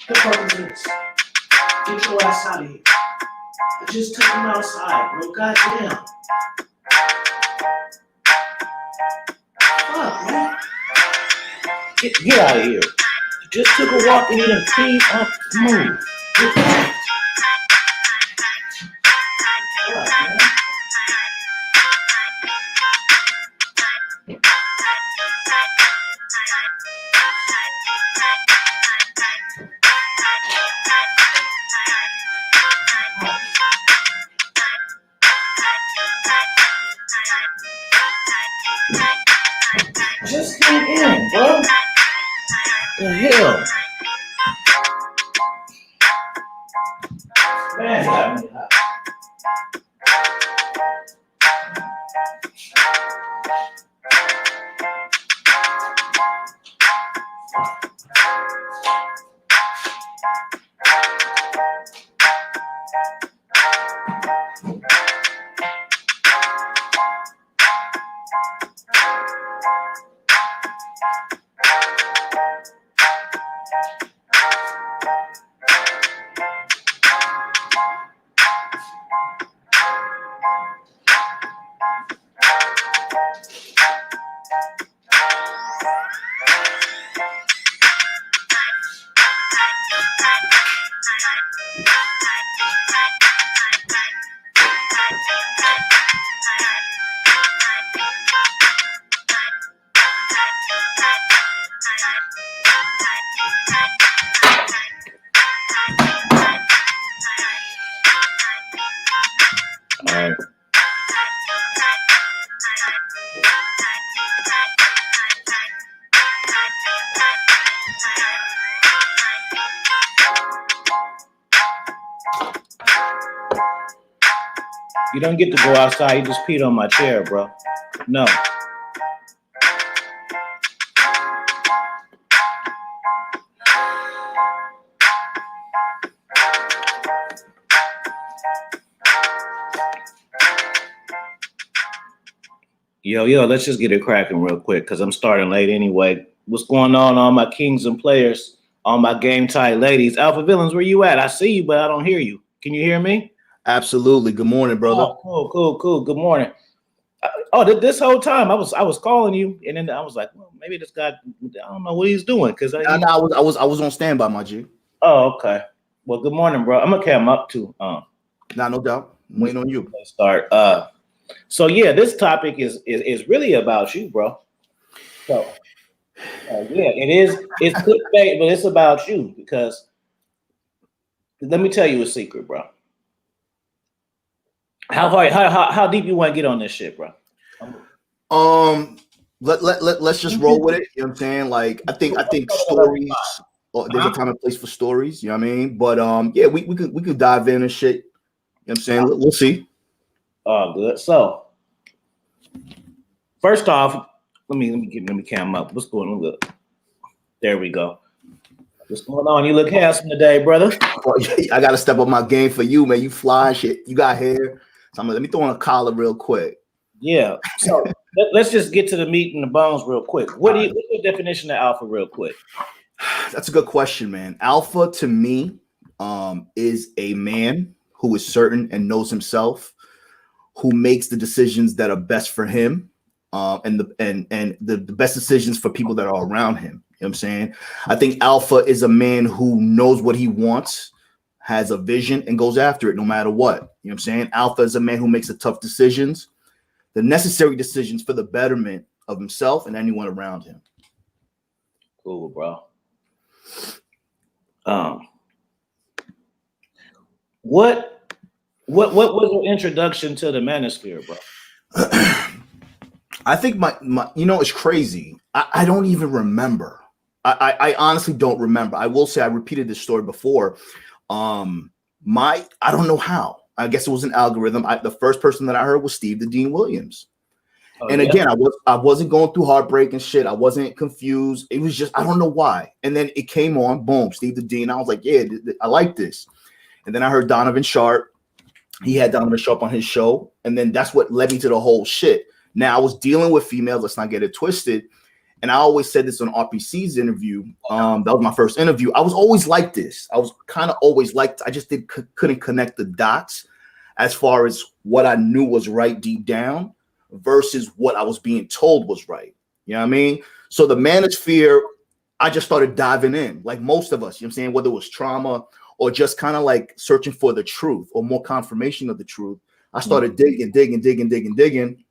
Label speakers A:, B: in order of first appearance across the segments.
A: The fuck is this? Get your ass out of here. I just took him outside, bro. Goddamn. Fuck, man. Get out of here. You just took a walk and you done clean up. Move. Get back. Fuck, man. Just came in, bro. The hell? Man, got me hot. You don't get to go outside. You just peed on my chair, bro. No. Yo, let's just get it cracking real quick because I'm starting late anyway. What's going on, all my kings and players, all my game tight ladies? Alpha Villains, where you at? I see you, but I don't hear you. Can you hear me?
B: Absolutely. Good morning, brother.
A: Oh, cool. Good morning. This whole time I was calling you, and then I was like, well, maybe this guy, I don't know what he's doing because I
B: was on standby, my G.
A: Oh, okay. Well, good morning, bro. I'm gonna come up too.
B: No doubt. I'm waiting on you.
A: Let's start. So yeah, this topic is really about you, bro. So yeah, it is. It's clickbait, but it's about you because let me tell you a secret, bro. How deep you want to get on this shit, bro?
B: Let's just roll with it. You know what I'm saying? Like I think stories. There's a time and place for stories. You know what I mean? But yeah, we could dive in and shit. You know what I'm saying? We'll see.
A: Oh, good. So first off, let me cam up. What's going on? Look. There we go. What's going on? You look handsome today, brother.
B: I gotta step up my game for you, man. You fly shit. You got hair. So let me throw on a collar real quick.
A: Yeah. So let's just get to the meat and the bones real quick. What's your definition of alpha real quick?
B: That's a good question, man. Alpha to me is a man who is certain and knows himself, who makes the decisions that are best for him, and the best decisions for people that are around him. You know what I'm saying? I think alpha is a man who knows what he wants, has a vision, and goes after it no matter what. You know what I'm saying? Alpha is a man who makes the tough decisions, the necessary decisions for the betterment of himself and anyone around him.
A: Cool, bro. What was your introduction to the Manosphere, bro?
B: I think my it's crazy. I don't even remember. I honestly don't remember. I will say I repeated this story before. I don't know how. I guess it was an algorithm. The first person that I heard was Steve the Dean Williams. Oh, and again, I wasn't going through heartbreak and shit. I wasn't confused. It was just, I don't know why. And then it came on, boom, Steve the Dean. I was like, yeah, I like this. And then I heard Donovan Sharp. He had Donovan Sharp on his show, and then that's what led me to the whole shit. Now I was dealing with females. Let's not get it twisted. And I always said this on RPC's interview. That was my first interview. I was always like this. I was kind of always like, I just couldn't connect the dots as far as what I knew was right deep down versus what I was being told was right. You know what I mean? So the Manosphere, I just started diving in, like most of us, you know what I'm saying? Whether it was trauma or just kind of like searching for the truth or more confirmation of the truth. I started digging.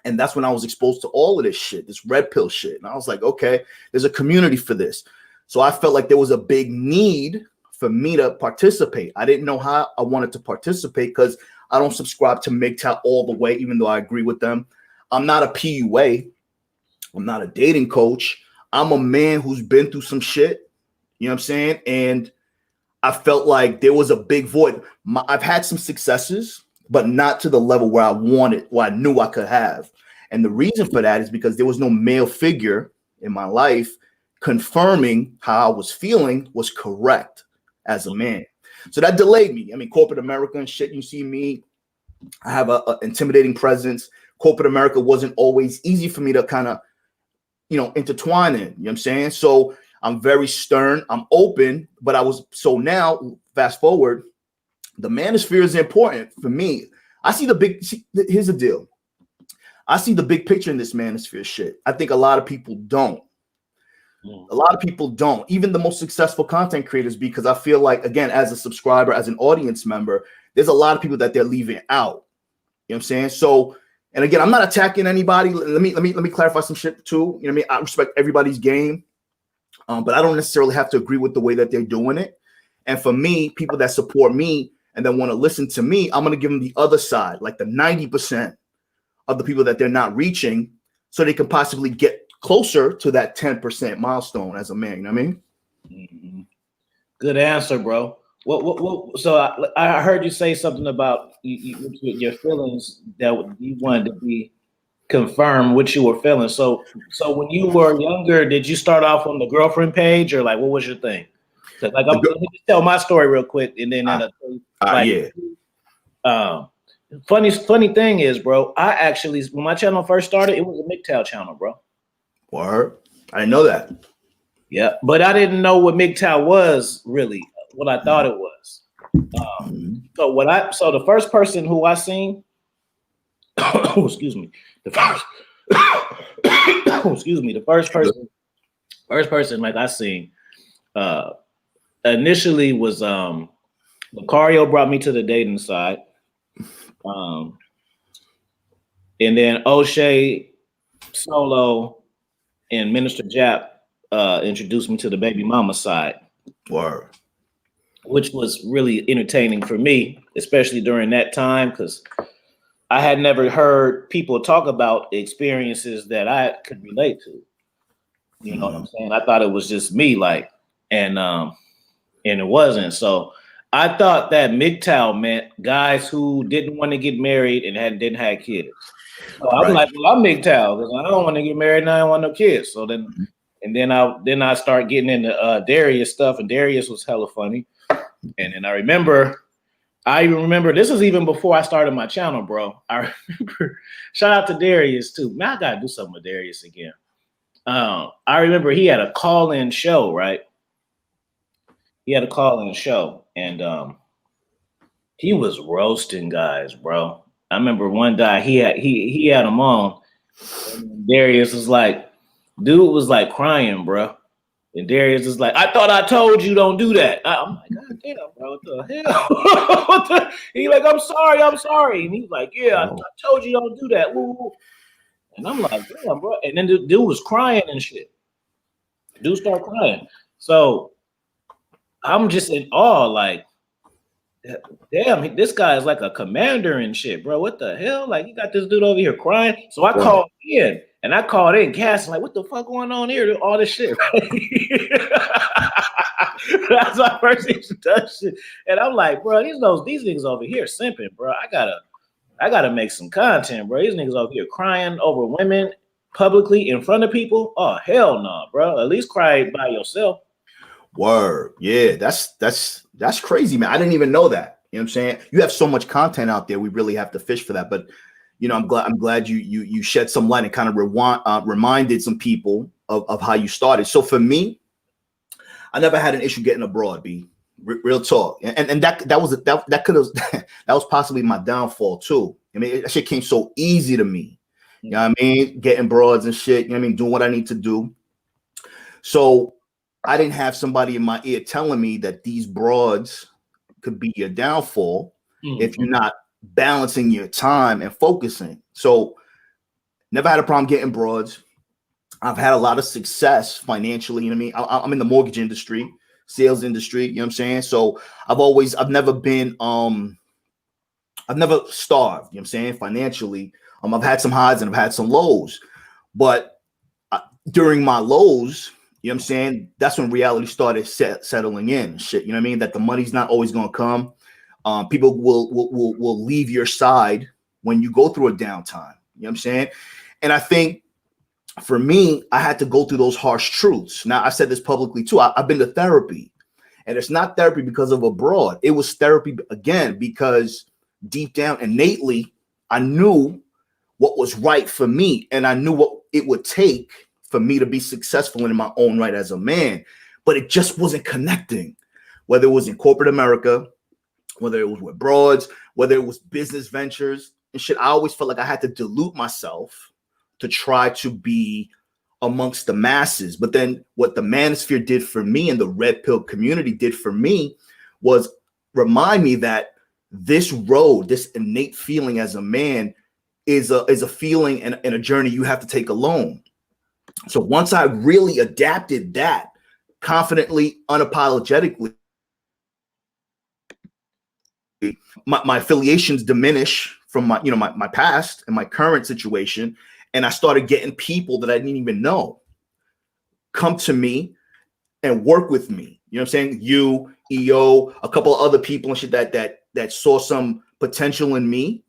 B: And that's when I was exposed to all of this shit, this red pill shit. And I was like, okay, there's a community for this. So I felt like there was a big need for me to participate. I didn't know how I wanted to participate because I don't subscribe to MGTOW all the way, even though I agree with them. I'm not a PUA. I'm not a dating coach. I'm a man who's been through some shit. You know what I'm saying? And I felt like there was a big void. I've had some successes, but not to the level where I wanted, where I knew I could have. And the reason for that is because there was no male figure in my life confirming how I was feeling was correct as a man. So that delayed me. I mean, corporate America and shit, you see me, I have a intimidating presence. Corporate America wasn't always easy for me to kind of, intertwine in, you know what I'm saying? So I'm very stern, I'm open, but so now, fast forward, the Manosphere is important for me. I see here's the deal. I see the big picture in this Manosphere shit. I think a lot of people don't. A lot of people don't, even the most successful content creators, because I feel like, again, as a subscriber, as an audience member, there's a lot of people that they're leaving out. You know what I'm saying? So, and again, I'm not attacking anybody. Let me clarify some shit too. You know what I mean? I respect everybody's game, but I don't necessarily have to agree with the way that they're doing it. And for me, people that support me and then want to listen to me, I'm going to give them the other side, like the 90% of the people that they're not reaching, so they can possibly get closer to that 10% milestone as a man. You know what I mean?
A: Mm-hmm. Good answer, bro. What? So I heard you say something about your feelings that you wanted to be confirmed what you were feeling. So when you were younger, did you start off on the girlfriend page, or like what was your thing? Like let me just tell my story real quick, and then funny thing is, bro, I actually, when my channel first started, it was a MGTOW channel, bro.
B: Word. I didn't know that.
A: Yeah, but I didn't know what MGTOW was really, what I thought it was. So the first person who I seen, excuse me, the first person like I seen, initially was Lucario brought me to the dating side, and then O'Shea, Solo, and Minister Jap introduced me to the baby mama side.
B: Word.
A: Which was really entertaining for me, especially during that time, because I had never heard people talk about experiences that I could relate to. You know what I'm saying? I thought it was just me, and it wasn't. So I thought that MGTOW meant guys who didn't want to get married and didn't have kids. So I was like, well, I'm MGTOW because I don't want to get married and I don't want no kids. So then I start getting into Darius stuff, and Darius was hella funny. And then I remember this is even before I started my channel, bro. I remember, shout out to Darius too. Man, I gotta do something with Darius again. I remember he had a call-in show, right? He had a call-in show, and he was roasting guys, bro. I remember one guy he had him on, and Darius was like, dude was like crying, bro. And Darius is like, I thought I told you don't do that. I'm like, God damn, bro, what the hell? He's like, I'm sorry. And he's like, yeah, I told you don't do that. Woo. And I'm like, damn, bro. And then the dude was crying and shit. Dude started crying. So I'm just in awe, like, damn, this guy is like a commander and shit, bro. What the hell? Like, you got this dude over here crying. So I called in. And I called in gas, like, what the fuck going on here? All this shit. That's my first introduction. And I'm like, bro, these niggas over here simping, bro. I gotta make some content, bro. These niggas over here crying over women publicly in front of people. Oh, hell no, bro. At least cry by yourself.
B: Word. Yeah, that's crazy, man. I didn't even know that. You know what I'm saying? You have so much content out there. We really have to fish for that. But I'm glad you shed some light and kind of reminded some people of how you started. So for me, I never had an issue getting abroad, B. Real talk. And that could have that was possibly my downfall too. I mean, that shit came so easy to me. You know what I mean? Getting broads and shit, you know what I mean? Doing what I need to do. So I didn't have somebody in my ear telling me that these broads could be your downfall if you're not balancing your time and focusing. So never had a problem getting broads. I've had a lot of success financially. You know what I mean? I'm in the mortgage industry, sales industry. You know what I'm saying? So I've never been, I've never starved. You know what I'm saying? Financially, I've had some highs and I've had some lows, but during my lows, you know what I'm saying? That's when reality started settling in. Shit, you know what I mean? That the money's not always going to come. People will leave your side when you go through a downtime. You know what I'm saying? And I think for me, I had to go through those harsh truths. Now, I said this publicly too. I've been to therapy, and it's not therapy because of abroad. It was therapy again because deep down, innately, I knew what was right for me, and I knew what it would take for me to be successful in my own right as a man. But it just wasn't connecting, whether it was in corporate America, whether it was with broads, whether it was business ventures and shit. I always felt like I had to dilute myself to try to be amongst the masses. But then what the Manosphere did for me and the red pill community did for me was remind me that this road, this innate feeling as a man is a feeling and a journey you have to take alone. So once I really adapted that confidently, unapologetically, my affiliations diminish from my past and my current situation. And I started getting people that I didn't even know come to me and work with me. You know what I'm saying? You, EO, a couple of other people and shit that saw some potential in me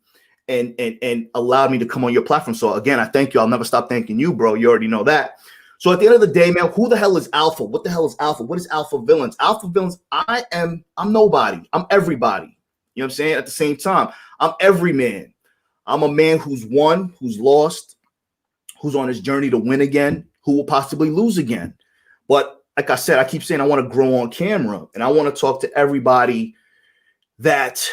B: and allowed me to come on your platform. So again, I thank you. I'll never stop thanking you, bro. You already know that. So at the end of the day, man, who the hell is Alpha? What the hell is Alpha? What is Alpha Villains? Alpha Villains, I'm nobody. I'm everybody. You know what I'm saying? At the same time, I'm every man. I'm a man who's won, who's lost, who's on his journey to win again, who will possibly lose again. But like I said, I keep saying I want to grow on camera, and I want to talk to everybody that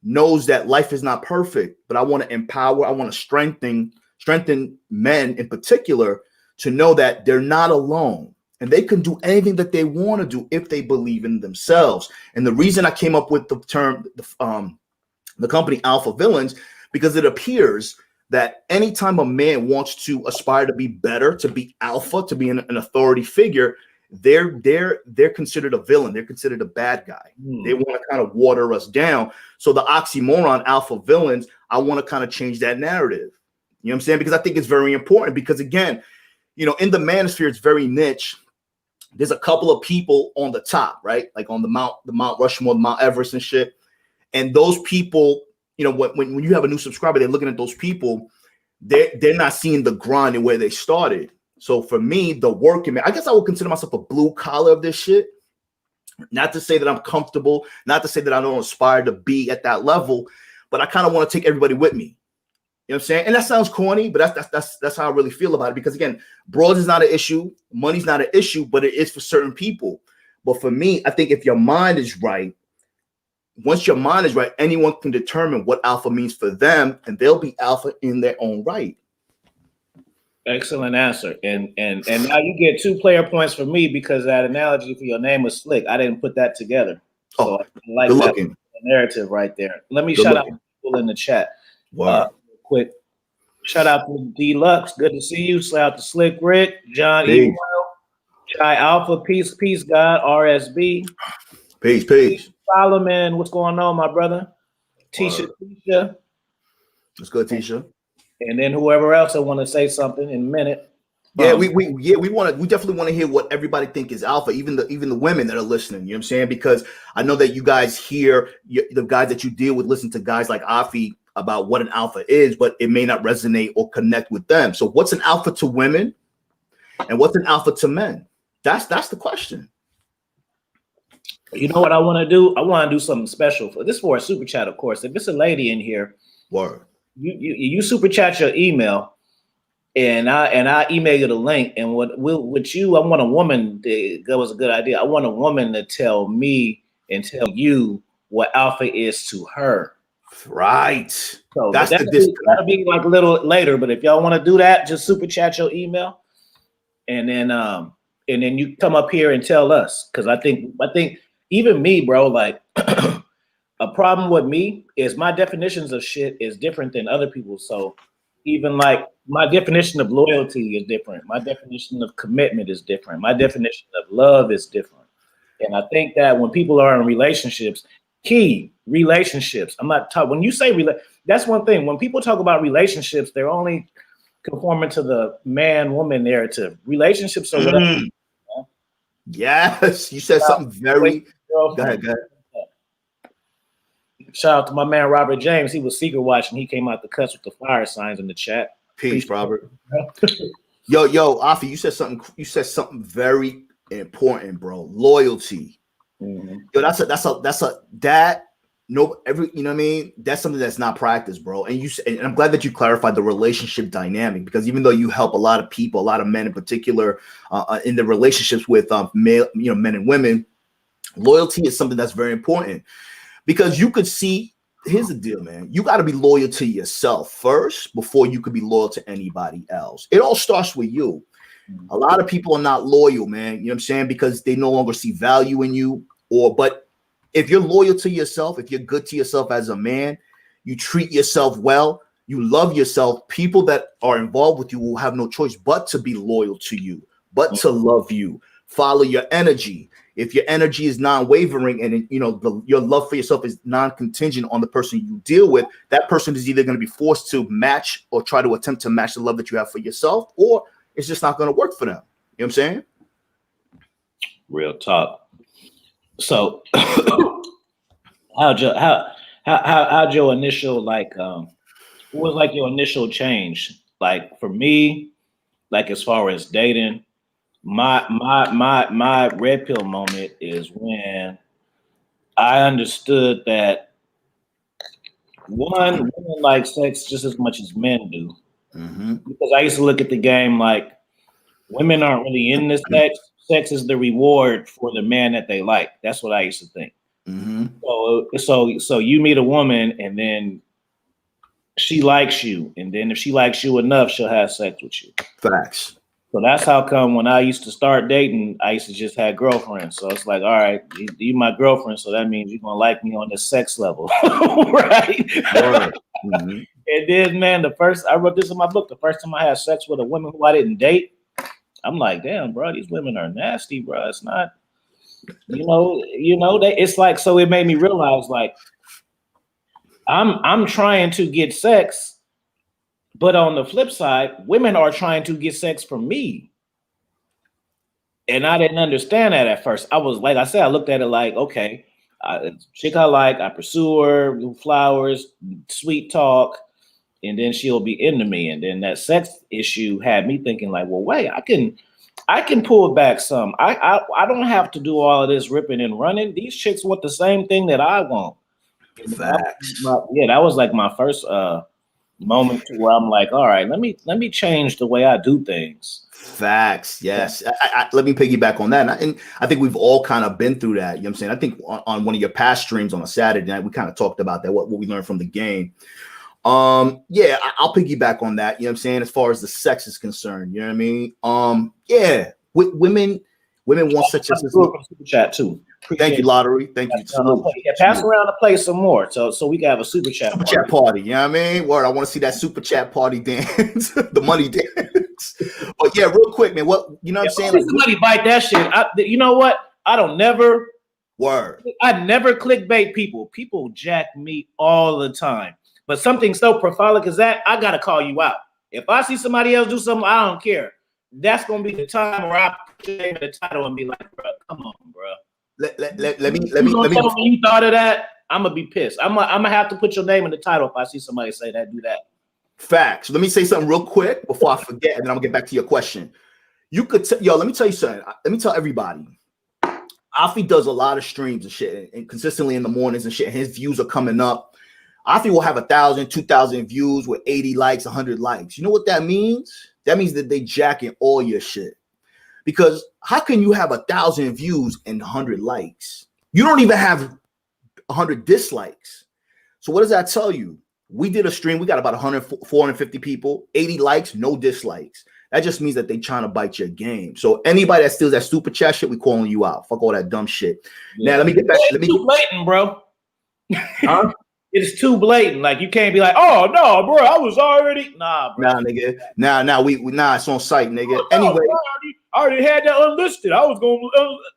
B: knows that life is not perfect, but I want to empower, I want to strengthen men in particular to know that they're not alone and they can do anything that they want to do if they believe in themselves. And the reason I came up with the term, the company Alpha Villains, because it appears that anytime a man wants to aspire to be better, to be alpha, to be an authority figure, they're considered a villain. They're considered a bad guy. They want to kind of water us down. So the oxymoron Alpha Villains, I want to kind of change that narrative. You know what I'm saying? Because I think it's very important because again, in the Manosphere, it's very niche. There's a couple of people on the top, right? Like on the Mount Rushmore, the Mount Everest and shit. And those people, when you have a new subscriber, they're looking at those people, they're not seeing the grind and where they started. So for me, the working man, I guess I would consider myself a blue collar of this shit. Not to say that I'm comfortable, not to say that I don't aspire to be at that level, but I kind of want to take everybody with me. You know what I'm saying? And that sounds corny, but that's how I really feel about it. Because again, broads is not an issue, money's not an issue, but it is for certain people. But for me, I think if your mind is right, once your mind is right, anyone can determine what alpha means for them, and they'll be alpha in their own right.
A: Excellent answer. And now you get 2 player points for me because that analogy for your name was slick. I didn't put that together. So I like that narrative right there. Let me shout out people in the chat. Quick. Shout out to Deluxe. Good to see you. Shout out to Slick Rick, John E. Chai Alpha, peace, God, RSB.
B: Peace.
A: Solomon, what's going on, my brother? Tisha.
B: Let's go, Tisha.
A: And then whoever else I want to say something in a minute.
B: Yeah, we definitely want to hear what everybody think is alpha, even the women that are listening. You know what I'm saying? Because I know that you guys hear the guys that you deal with listen to guys like Afi about what an alpha is, but it may not resonate or connect with them. So what's an alpha to women and what's an alpha to men? That's the question.
A: You know what I want to do? I want to do something special for this for a super chat, of course. If it's a lady in here,
B: Word.
A: you super chat your email, and I email you the link. And with you, I want a woman. That was a good idea. I want a woman to tell me and tell you what alpha is to her.
B: Right.
A: So
B: That's the
A: that'll be like a little later. But if y'all want to do that, just super chat your email, and then you come up here and tell us. Because I think even me, bro, like a problem with me is my definitions of shit is different than other people's. So even like my definition of loyalty is different. My definition of commitment is different. My definition of love is different. And I think that when people are in relationships, relationships. I'm not talking when you say that's one thing. When people talk about relationships, they're only conforming to the man-woman narrative. Relationships or whatever.
B: Yes, you said something very. Go ahead.
A: Shout out to my man Robert James. He was secret watching. He came out the cuts with the fire signs in the chat.
B: Peace, Robert. Yo, Alpha, you said something. You said something very important, bro. Loyalty.
A: Mm-hmm.
B: Yo, that's that. No, you know what I mean. That's something that's not practiced, bro. And I'm glad that you clarified the relationship dynamic, because even though you help a lot of people, a lot of men in particular, in the relationships with men and women, loyalty is something that's very important. Because you could see, here's the deal, man. You got to be loyal to yourself first before you could be loyal to anybody else. It all starts with you. A lot of people are not loyal, man. You know what I'm saying? Because they no longer see value in you. But if you're loyal to yourself, if you're good to yourself as a man, you treat yourself well, you love yourself, people that are involved with you will have no choice but to be loyal to you, but to love you. Follow your energy. If your energy is non-wavering and your love for yourself is non-contingent on the person you deal with, that person is either going to be forced to match or try to attempt to match the love that you have for yourself, or it's just not going to work for them. You know what I'm saying?
A: Real talk. So how'd your initial what was like your initial change? Like for me, like as far as dating, my red pill moment is when I understood that women like sex just as much as men do.
B: Mm-hmm.
A: Because I used to look at the game like women aren't really in this sex. Sex is the reward for the man that they like. That's what I used to think.
B: Mm-hmm.
A: So you meet a woman and then she likes you, and then if she likes you enough, she'll have sex with you.
B: Facts.
A: So that's how come when I used to start dating, I used to just have girlfriends. So it's like, all right, you my girlfriend, so that means you're gonna like me on the sex level, right?
B: Mm-hmm.
A: And then, man, I wrote this in my book. The first time I had sex with a woman who I didn't date, I'm like, damn, bro, these women are nasty, bro. It's not, it's like, so it made me realize, like, I'm trying to get sex. But on the flip side, women are trying to get sex from me. And I didn't understand that at first. I was, like I said, I looked at it like, okay, chick I like, I pursue her, flowers, sweet talk, and then she'll be into me. And then that sex issue had me thinking like, well, wait, I can pull it back some. I don't have to do all of this ripping and running. These chicks want the same thing that I want.
B: Facts.
A: That was like my first moment to where I'm like, all right, let me change the way I do things.
B: Facts. Yes. Let me piggyback on that. And I think we've all kind of been through that. You know what I'm saying? I think on one of your past streams on a Saturday night, we kind of talked about that, what we learned from the game. Yeah, I'll piggyback on that. You know what I'm saying? As far as the sex is concerned, you know what I mean? Yeah, women want such a
A: super chat too.
B: Thank you, Lottery. Thank you.
A: Pass around to play some more, so we can have a super chat
B: party. You know what I mean? Word. I want to see that super chat party dance, the money dance. But yeah, real quick, man. What you know? What I'm saying, like,
A: somebody bite that shit. You know what? I never clickbait people. People jack me all the time. But something so profound as that, I gotta call you out. If I see somebody else do something, I don't care. That's gonna be the time where I put your name in the title and be like, bro, come on, bro.
B: Let me.
A: You thought of that? I'm gonna be pissed. I'm gonna have to put your name in the title if I see somebody say that. Do that.
B: Facts. Let me say something real quick before I forget, and then I'm gonna get back to your question. You could, let me tell you something. Let me tell everybody. Alfie does a lot of streams and shit, and consistently in the mornings and shit. And his views are coming up. Alfie will have 1,000, 2,000 views with 80 likes, 100 likes. You know what that means? That means that they jacking all your shit. Because how can you have 1,000 views and 100 likes? You don't even have 100 dislikes. So what does that tell you? We did a stream. We got about 100, 450 people, 80 likes, no dislikes. That just means that they trying to bite your game. So anybody that steals that super chat shit, we calling you out. Fuck all that dumb shit. Yeah. Now let me get back.
A: It's too blatant, bro. Huh? It's too blatant. Like you can't be like, oh no, bro, I was already bro.
B: Nah, nigga. Nah, it's on site, nigga. Anyway,
A: I already had that unlisted. I was going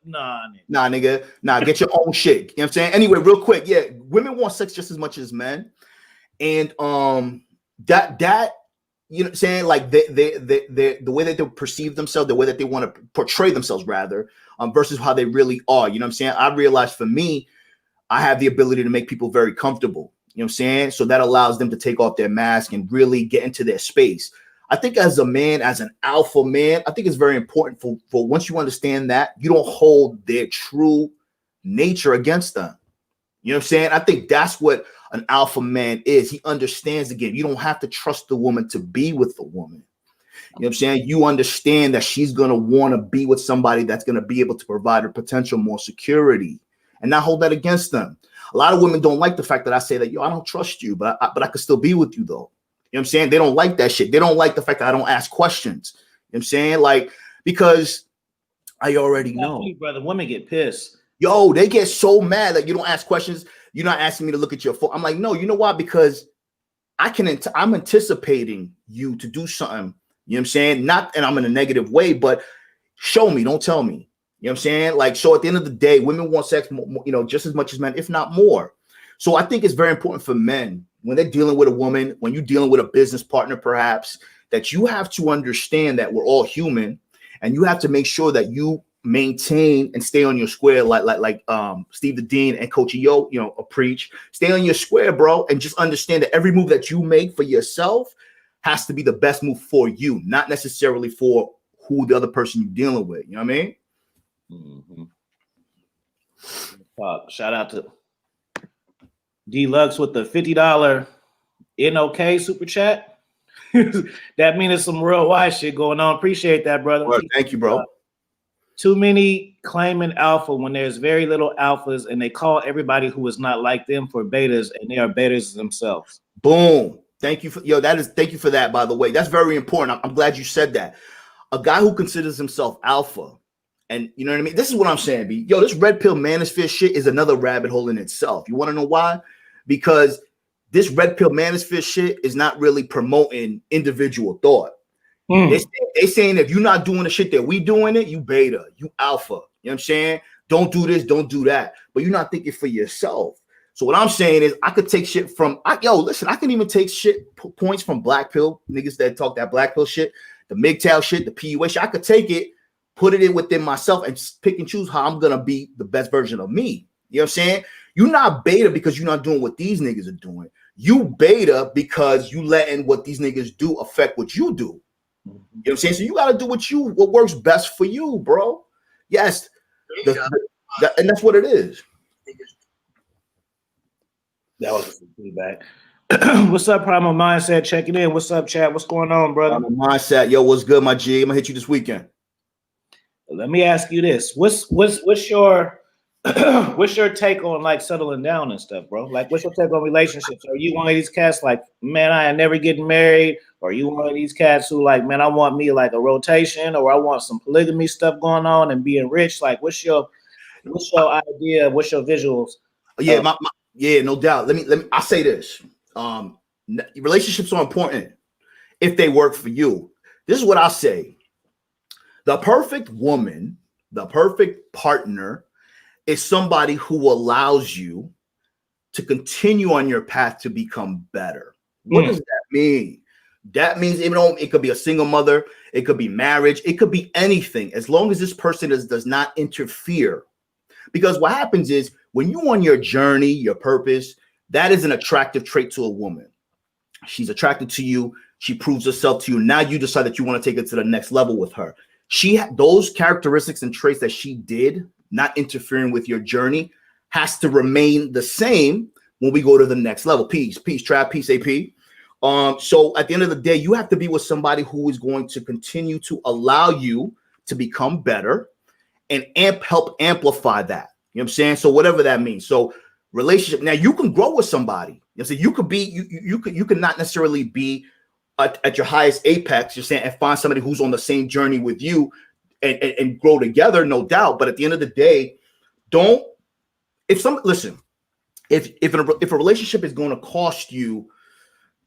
B: Nah, nigga. Nah, get your own shit. You know what I'm saying? Anyway, real quick, yeah, women want sex just as much as men. And that you know what I'm saying? Like the way that they perceive themselves, the way that they want to portray themselves rather, versus how they really are. You know what I'm saying? I realized for me, I have the ability to make people very comfortable. You know what I'm saying? So that allows them to take off their mask and really get into their space. I think as a man, as an alpha man, I think it's very important for once you understand that, you don't hold their true nature against them. You know what I'm saying? I think that's what an alpha man is. He understands the game. You don't have to trust the woman to be with the woman. You know what I'm saying? You understand that she's going to want to be with somebody that's going to be able to provide her potential more security and not hold that against them. A lot of women don't like the fact that I say that, yo, I don't trust you, but I could still be with you though. You know what I'm saying? They don't like that shit. They don't like the fact that I don't ask questions. You know what I'm saying? Like, because I already know.
A: Brother, women get pissed.
B: Yo, they get so mad that you don't ask questions. You're not asking me to look at your phone. I'm like, no, you know why? Because I'm anticipating you to do something. You know what I'm saying? Not, and I'm in a negative way, but show me, don't tell me. You know what I'm saying? Like, so at the end of the day, women want sex, you know, just as much as men, if not more. So I think it's very important for men when they're dealing with a woman, when you're dealing with a business partner, perhaps, that you have to understand that we're all human, and you have to make sure that you maintain and stay on your square, like Steve the Dean and Coach Yo, you know, preach. Stay on your square, bro, and just understand that every move that you make for yourself has to be the best move for you, not necessarily for who the other person you're dealing with. You know what I mean?
A: Mm-hmm. Shout out to Deluxe with the $50 NOK super chat. That means some real wise shit going on. Appreciate that, brother.
B: Well, thank you, bro.
A: Too many claiming alpha when there's very little alphas, and they call everybody who is not like them for betas, and they are betas themselves.
B: Boom. Thank you for thank you for that, by the way. That's very important. I'm glad you said that. A guy who considers himself alpha, and you know what I mean? This is what I'm saying, B. Yo, this red pill manosphere shit is another rabbit hole in itself. You want to know why? Because this red pill manosphere shit is not really promoting individual thought. They saying if you're not doing the shit that we doing it, you beta, you alpha. You know what I'm saying? Don't do this, don't do that. But you're not thinking for yourself. So what I'm saying is I could take shit from, listen, I can even take shit points from black pill, niggas that talk that black pill shit, the MGTOW shit, the PUA shit. I could take it, put it in within myself and pick and choose how I'm going to be the best version of me. You know what I'm saying? You're not beta because you're not doing what these niggas are doing. You beta because you letting what these niggas do affect what you do. You know what I'm saying? So you got to do what works best for you, bro. Yes. And that's what it is.
A: That was some feedback. What's up, Primal Mindset? Checking in. What's up, chat? What's going on, brother?
B: Primal Mindset. Yo, what's good, my G? I'm gonna hit you this weekend.
A: Let me ask you this: What's your what's your take on like settling down and stuff, bro? Like, what's your take on relationships? Are you one of these cats like, man, I ain't never getting married? Or are you one of these cats who like, man, I want me like a rotation, or I want some polygamy stuff going on and being rich? Like, what's your idea? What's your visuals?
B: Yeah, yeah, no doubt. Let me. I say this: relationships are important if they work for you. This is what I say: the perfect woman, the perfect partner, is somebody who allows you to continue on your path to become better. What does that mean? That means it could be a single mother, it could be marriage, it could be anything, as long as this person does not interfere. Because what happens is when you're on your journey, your purpose, that is an attractive trait to a woman. She's attracted to you. She proves herself to you. Now you decide that you want to take it to the next level with her. Those characteristics and traits that she did not interfering with your journey, has to remain the same when we go to the next level. Peace, Trav, peace, AP. So at the end of the day, you have to be with somebody who is going to continue to allow you to become better and help amplify that. You know what I'm saying? So whatever that means. So relationship. Now you can grow with somebody. You know what I'm saying? You could be, you could not necessarily be at your highest apex, you're saying, and find somebody who's on the same journey with you and grow together, no doubt. But at the end of the day, if a relationship is going to cost you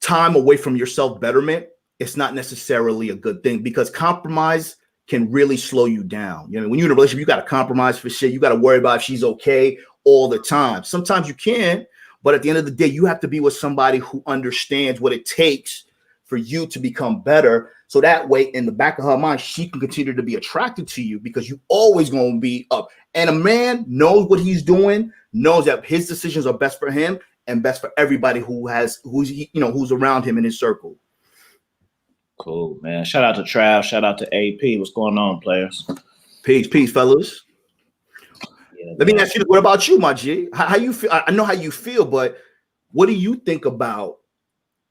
B: time away from your self-betterment, it's not necessarily a good thing, because compromise can really slow you down. You know, when you're in a relationship, you got to compromise for shit. You got to worry about if she's okay all the time. Sometimes you can, but at the end of the day, you have to be with somebody who understands what it takes for you to become better. So that way, in the back of her mind, she can continue to be attracted to you, because you always going to be up. And a man knows what he's doing, knows that his decisions are best for him and best for everybody who's around him in his circle.
A: Cool, man. Shout out to Trav. Shout out to AP. What's going on, players?
B: Peace, fellas.
A: Yeah,
B: Let me ask you, what about you, my G? How you feel? I know how you feel, but what do you think about,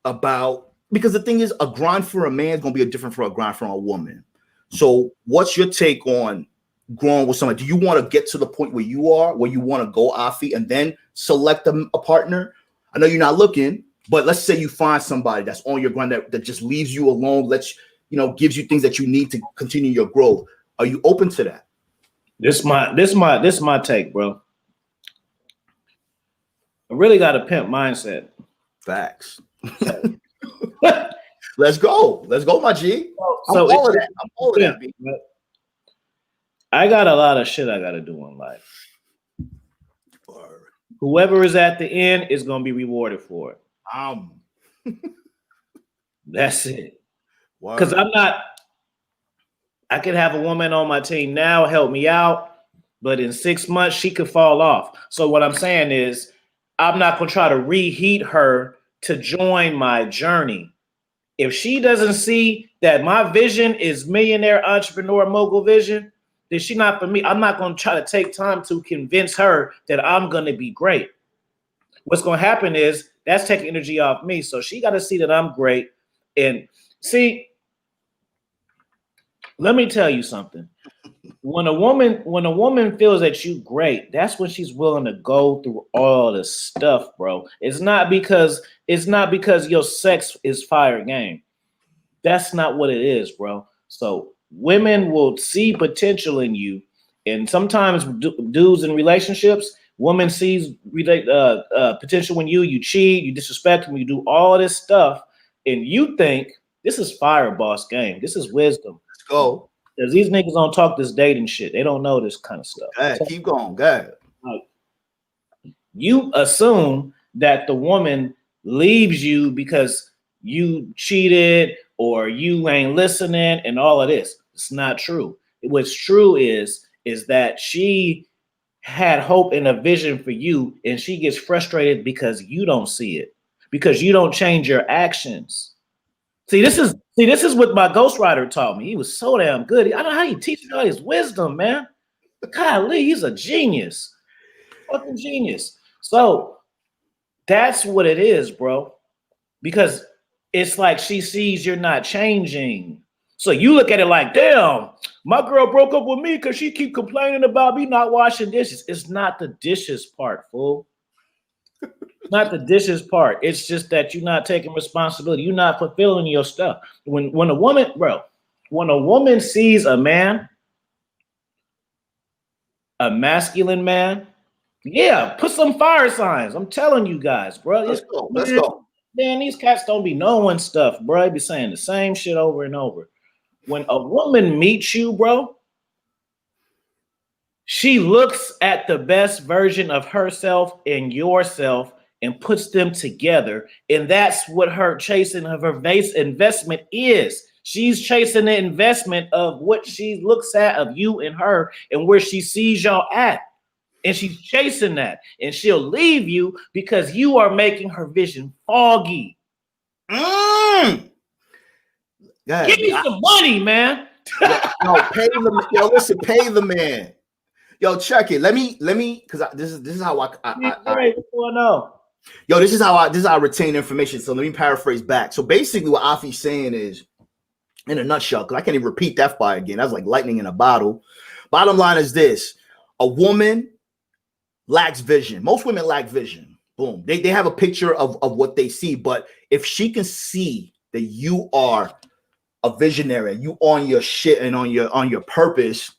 B: because the thing is, a grind for a man is going to be different for a grind for a woman. So what's your take on growing with somebody? Do you want to get to the point where you want to go, Afi, and then select a partner? I know you're not looking, but let's say you find somebody that's on your grind that just leaves you alone, gives you things that you need to continue your growth. Are you open to that?
A: This my take, bro. I really got a pimp mindset.
B: Facts. Let's go, my G.
A: So
B: I'm all of that.
A: I got a lot of shit I got to do in life. Whoever is at the end is going to be rewarded for it. That's it. Because I could have a woman on my team now help me out, but in 6 months she could fall off. So what I'm saying is, I'm not going to try to reheat her to join my journey. If she doesn't see that my vision is millionaire, entrepreneur, mogul vision, then she's not for me. I'm not going to try to take time to convince her that I'm going to be great. What's going to happen is that's taking energy off me. So she got to see that I'm great. And see, let me tell you something. When a woman feels that you great, that's when she's willing to go through all this stuff, bro. It's not because your sex is fire game. That's not what it is, bro. So women will see potential in you, and sometimes dudes in relationships, women sees potential in you. You cheat, you disrespect them, you do all this stuff, and you think this is fire boss game. This is wisdom.
B: Let's go.
A: Because these niggas don't talk this dating shit. They don't know this kind of stuff.
B: Keep going. Go ahead.
A: You assume that the woman leaves you because you cheated or you ain't listening and all of this. It's not true. What's true is that she had hope and a vision for you, and she gets frustrated because you don't see it, because you don't change your actions. See, this is what my ghostwriter taught me. He was so damn good. I don't know how he teaches all his wisdom, man. Golly, he's a genius. Fucking genius. So that's what it is, bro. Because it's like she sees you're not changing. So you look at it like, damn, my girl broke up with me because she keep complaining about me not washing dishes. It's not the dishes part, fool. Not the dishes part. It's just that you're not taking responsibility. You're not fulfilling your stuff. When a woman sees a man, a masculine man, yeah, put some fire signs. I'm telling you guys, bro.
B: Let's go.
A: Man, these cats don't be knowing stuff, bro. They be saying the same shit over and over. When a woman meets you, bro, she looks at the best version of herself and yourself and puts them together. And that's what her chasing of her base investment is. She's chasing the investment of what she looks at of you and her and where she sees y'all at. And she's chasing that. And she'll leave you because you are making her vision foggy. Give me some money, man.
B: No, pay the man. Listen, pay the man. Yo, check it. Let me, because this is how
A: What's going on?
B: yo, this is how I retain information. So let me paraphrase back. So basically, what Afi's saying is, in a nutshell, because I can't even repeat that part again. That's like lightning in a bottle. Bottom line is this: a woman lacks vision. Most women lack vision. Boom. They have a picture of what they see, but if she can see that you are a visionary, you on your shit and on your purpose,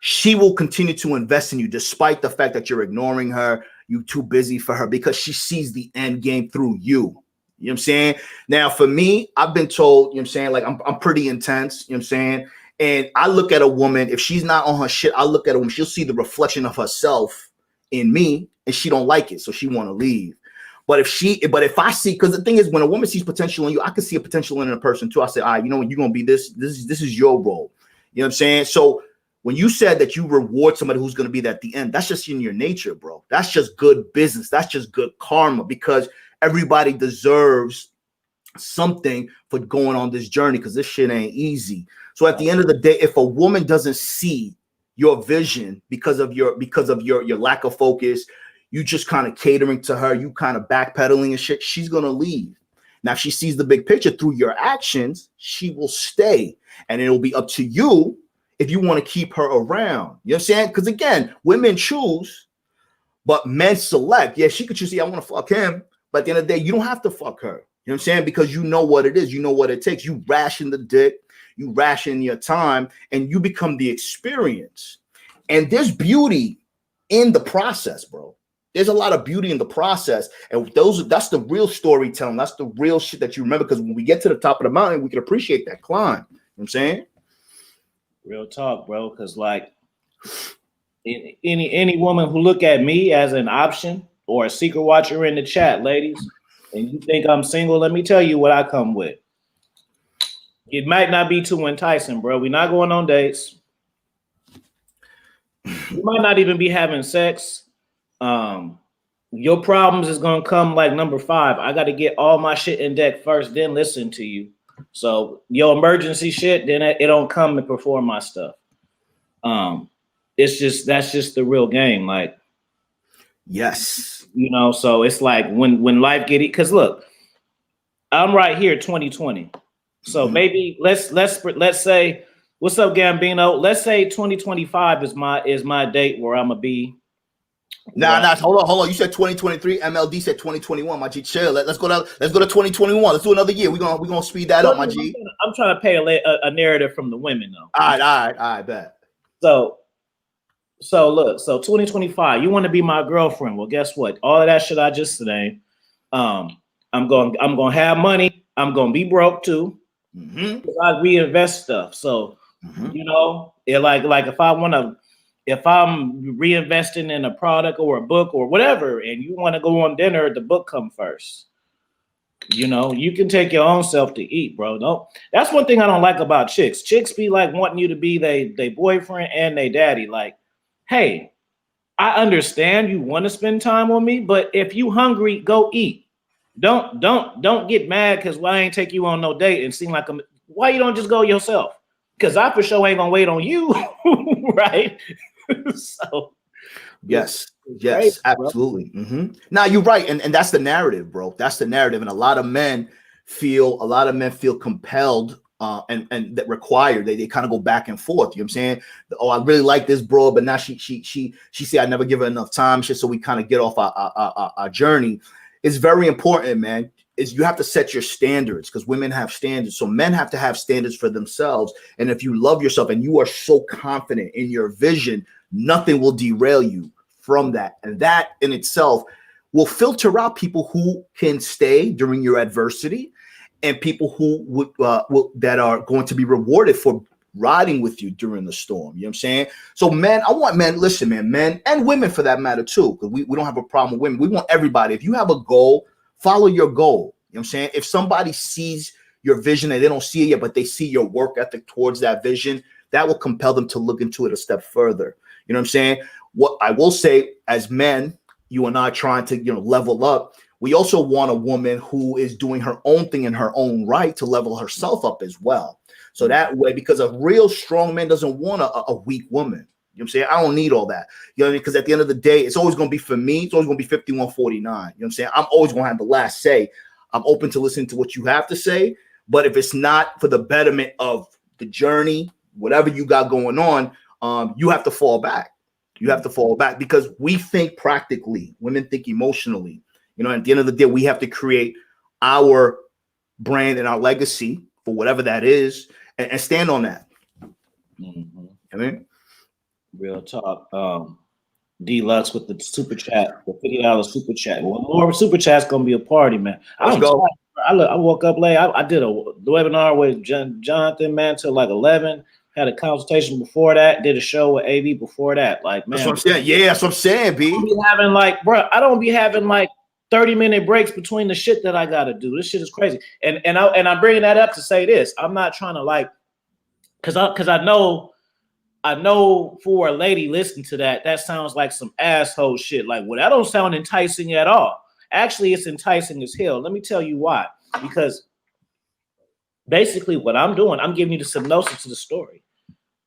B: she will continue to invest in you despite the fact that you're ignoring her, you too busy for her, because she sees the end game through you. You know what I'm saying? Now, for me, I've been told, you know what I'm saying, like I'm pretty intense, you know what I'm saying? And I look at a woman, if she's not on her shit, I look at a woman, she'll see the reflection of herself in me, and she don't like it, so she want to leave. But if I see, because the thing is, when a woman sees potential in you, I can see a potential in a person too. I say, all right, you know what, you're gonna be this is your role. You know what I'm saying? So when you said that you reward somebody who's going to be there at the end, that's just in your nature, bro. That's just good business. That's just good karma, because everybody deserves something for going on this journey, because this shit ain't easy. So at the end of the day, if a woman doesn't see your vision because of your lack of focus, you just kind of catering to her, you kind of backpedaling and shit, she's going to leave. Now, if she sees the big picture through your actions, she will stay. And it'll be up to you if you want to keep her around. You know what I'm saying? Because again, women choose, but men select. Yeah, she could choose, I want to fuck him. But at the end of the day, you don't have to fuck her. You know what I'm saying? Because you know what it is. You know what it takes. You ration the dick, you ration your time, and you become the experience. And there's beauty in the process, bro. There's a lot of beauty in the process. And that's the real storytelling. That's the real shit that you remember. Because when we get to the top of the mountain, we can appreciate that climb. You know what I'm saying?
A: Real talk, bro. Because like any woman who look at me as an option or a secret watcher in the chat, ladies, and you think I'm single, let me tell you what I come with. It might not be too enticing, bro. We're not going on dates. You might not even be having sex. Your problems is gonna come like number 5. I got to get all my shit in deck first, then listen to you. So your emergency shit, then it don't come and perform my stuff. That's just the real game. Like,
B: yes,
A: you know. So it's like when life get it. Because look, I'm right here, 2020. So maybe let's say, what's up, Gambino? Let's say 2025 is my date where I'm gonna be.
B: Nah, hold on. You said 2023. MLD said 2021. My G, chill. Let's go to 2021. Let's do another year. We're gonna speed that up, my G.
A: I'm trying to pay a narrative from the women, though.
B: All right, bet.
A: So look, so 2025, you want to be my girlfriend? Well, guess what? All of that shit I just said, I'm gonna have money. I'm gonna be broke too. I reinvest stuff. So you know, like if I'm reinvesting in a product or a book or whatever, and you want to go on dinner, the book come first. You know, you can take your own self to eat, bro. No, that's one thing I don't like about chicks. Chicks be like wanting you to be they boyfriend and they daddy. Like, hey, I understand you want to spend time with me, but if you hungry, go eat. Don't get mad because I ain't take you on no date and seem like why you don't just go yourself? Because I for sure ain't gonna wait on you, right? So
B: yes, absolutely. Now you're right, and that's the narrative, bro. That's the narrative, and a lot of men feel compelled and that required. They kind of go back and forth. You know what I'm saying? Oh, I really like this bro, but now she said I never give her enough time. So we kind of get off our journey. It's very important, man. Is you have to set your standards, because women have standards. So men have to have standards for themselves. And if you love yourself and you are so confident in your vision, nothing will derail you from that. And that in itself will filter out people who can stay during your adversity and people who would that are going to be rewarded for riding with you during the storm. You know what I'm saying? So men, I want men, listen, man, men and women for that matter too, because we don't have a problem with women. We want everybody. If you have a goal, follow your goal. You know what I'm saying? If somebody sees your vision and they don't see it yet, but they see your work ethic towards that vision, that will compel them to look into it a step further. You know what I'm saying? What I will say, as men, you and I trying to, level up, we also want a woman who is doing her own thing in her own right to level herself up as well. So that way, because a real strong man doesn't want a weak woman. You know what I'm saying? I don't need all that. You know what I mean? Because at the end of the day, it's always going to be for me. It's always going to be 51-49. You know what I'm saying? I'm always going to have the last say. I'm open to listening to what you have to say. But if it's not for the betterment of the journey, whatever you got going on, you have to fall back. You have to fall back because we think practically. Women think emotionally. You know, at the end of the day, we have to create our brand and our legacy for whatever that is and stand on that.
A: Mm-hmm.
B: I mean,
A: real talk. Deluxe with the super chat, the $50 super chat. Well, more super chat's gonna be a party, man.
B: Let's go.
A: I woke up late. I did a webinar with Jonathan, man, till like 11. Had a consultation before that. Did a show with AV before that. Like, man,
B: that's what I'm saying. Yeah, that's what I'm saying, B.
A: I don't be having like 30-minute breaks between the shit that I gotta do. This shit is crazy. And I'm bringing that up to say this. I'm not trying to like, cause I know for a lady listening to that sounds like some asshole shit. Like, well, that don't sound enticing at all. Actually, it's enticing as hell. Let me tell you why. Because basically what I'm doing, I'm giving you the synopsis to the story,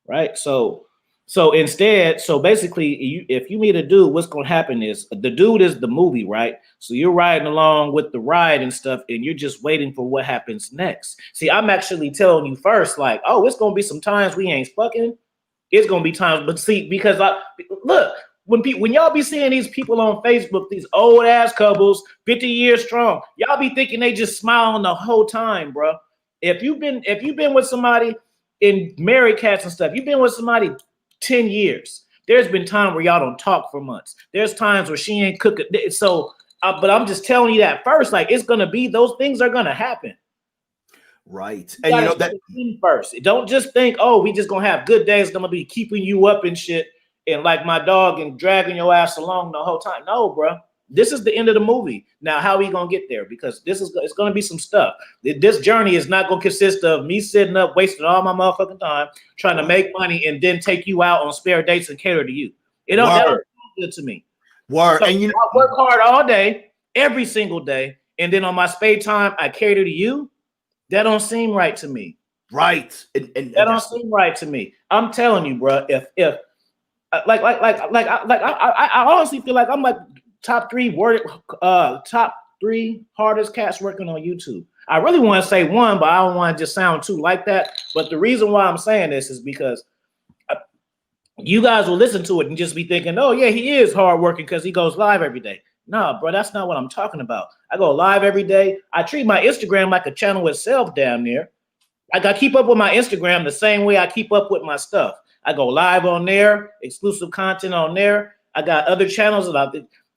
A: right? So basically, if you meet a dude, what's going to happen is the dude is the movie, right? So you're riding along with the ride and stuff, and you're just waiting for what happens next. See, I'm actually telling you first, like, oh, it's going to be some times we ain't fucking. It's going to be times, but see, because look, when y'all be seeing these people on Facebook, these old ass couples, 50 years strong, y'all be thinking they just smiling the whole time, bro. If you've been with somebody in married cats and stuff, you've been with somebody 10 years. There's been time where y'all don't talk for months. There's times where she ain't cooking. So, but I'm just telling you that first, like it's gonna be those things are gonna happen.
B: Right. And you know that
A: first. Don't just think, oh, we just gonna have good days. I'm gonna be keeping you up and shit, and like my dog and dragging your ass along the whole time. No, bro. This is the end of the movie. Now, how are we gonna get there? Because it's gonna be some stuff. This journey is not gonna consist of me sitting up, wasting all my motherfucking time trying to make money and then take you out on spare dates and cater to you. That don't sound good to me.
B: Word.
A: So
B: and you know,
A: I work hard all day, every single day, and then on my spare time, I cater to you. That don't seem right to me.
B: Right.
A: And that don't seem right to me. I'm telling you, bro. If I honestly feel like I'm like top three hardest cats working on YouTube. I really want to say one, but I don't want to just sound too like that. But the reason why I'm saying this is because you guys will listen to it and just be thinking, oh yeah, he is hardworking because he goes live every day. No, bro, that's not what I'm talking about. I go live every day. I treat my Instagram like a channel itself down there. I got to keep up with my Instagram the same way I keep up with my stuff. I go live on there, exclusive content on there. I got other channels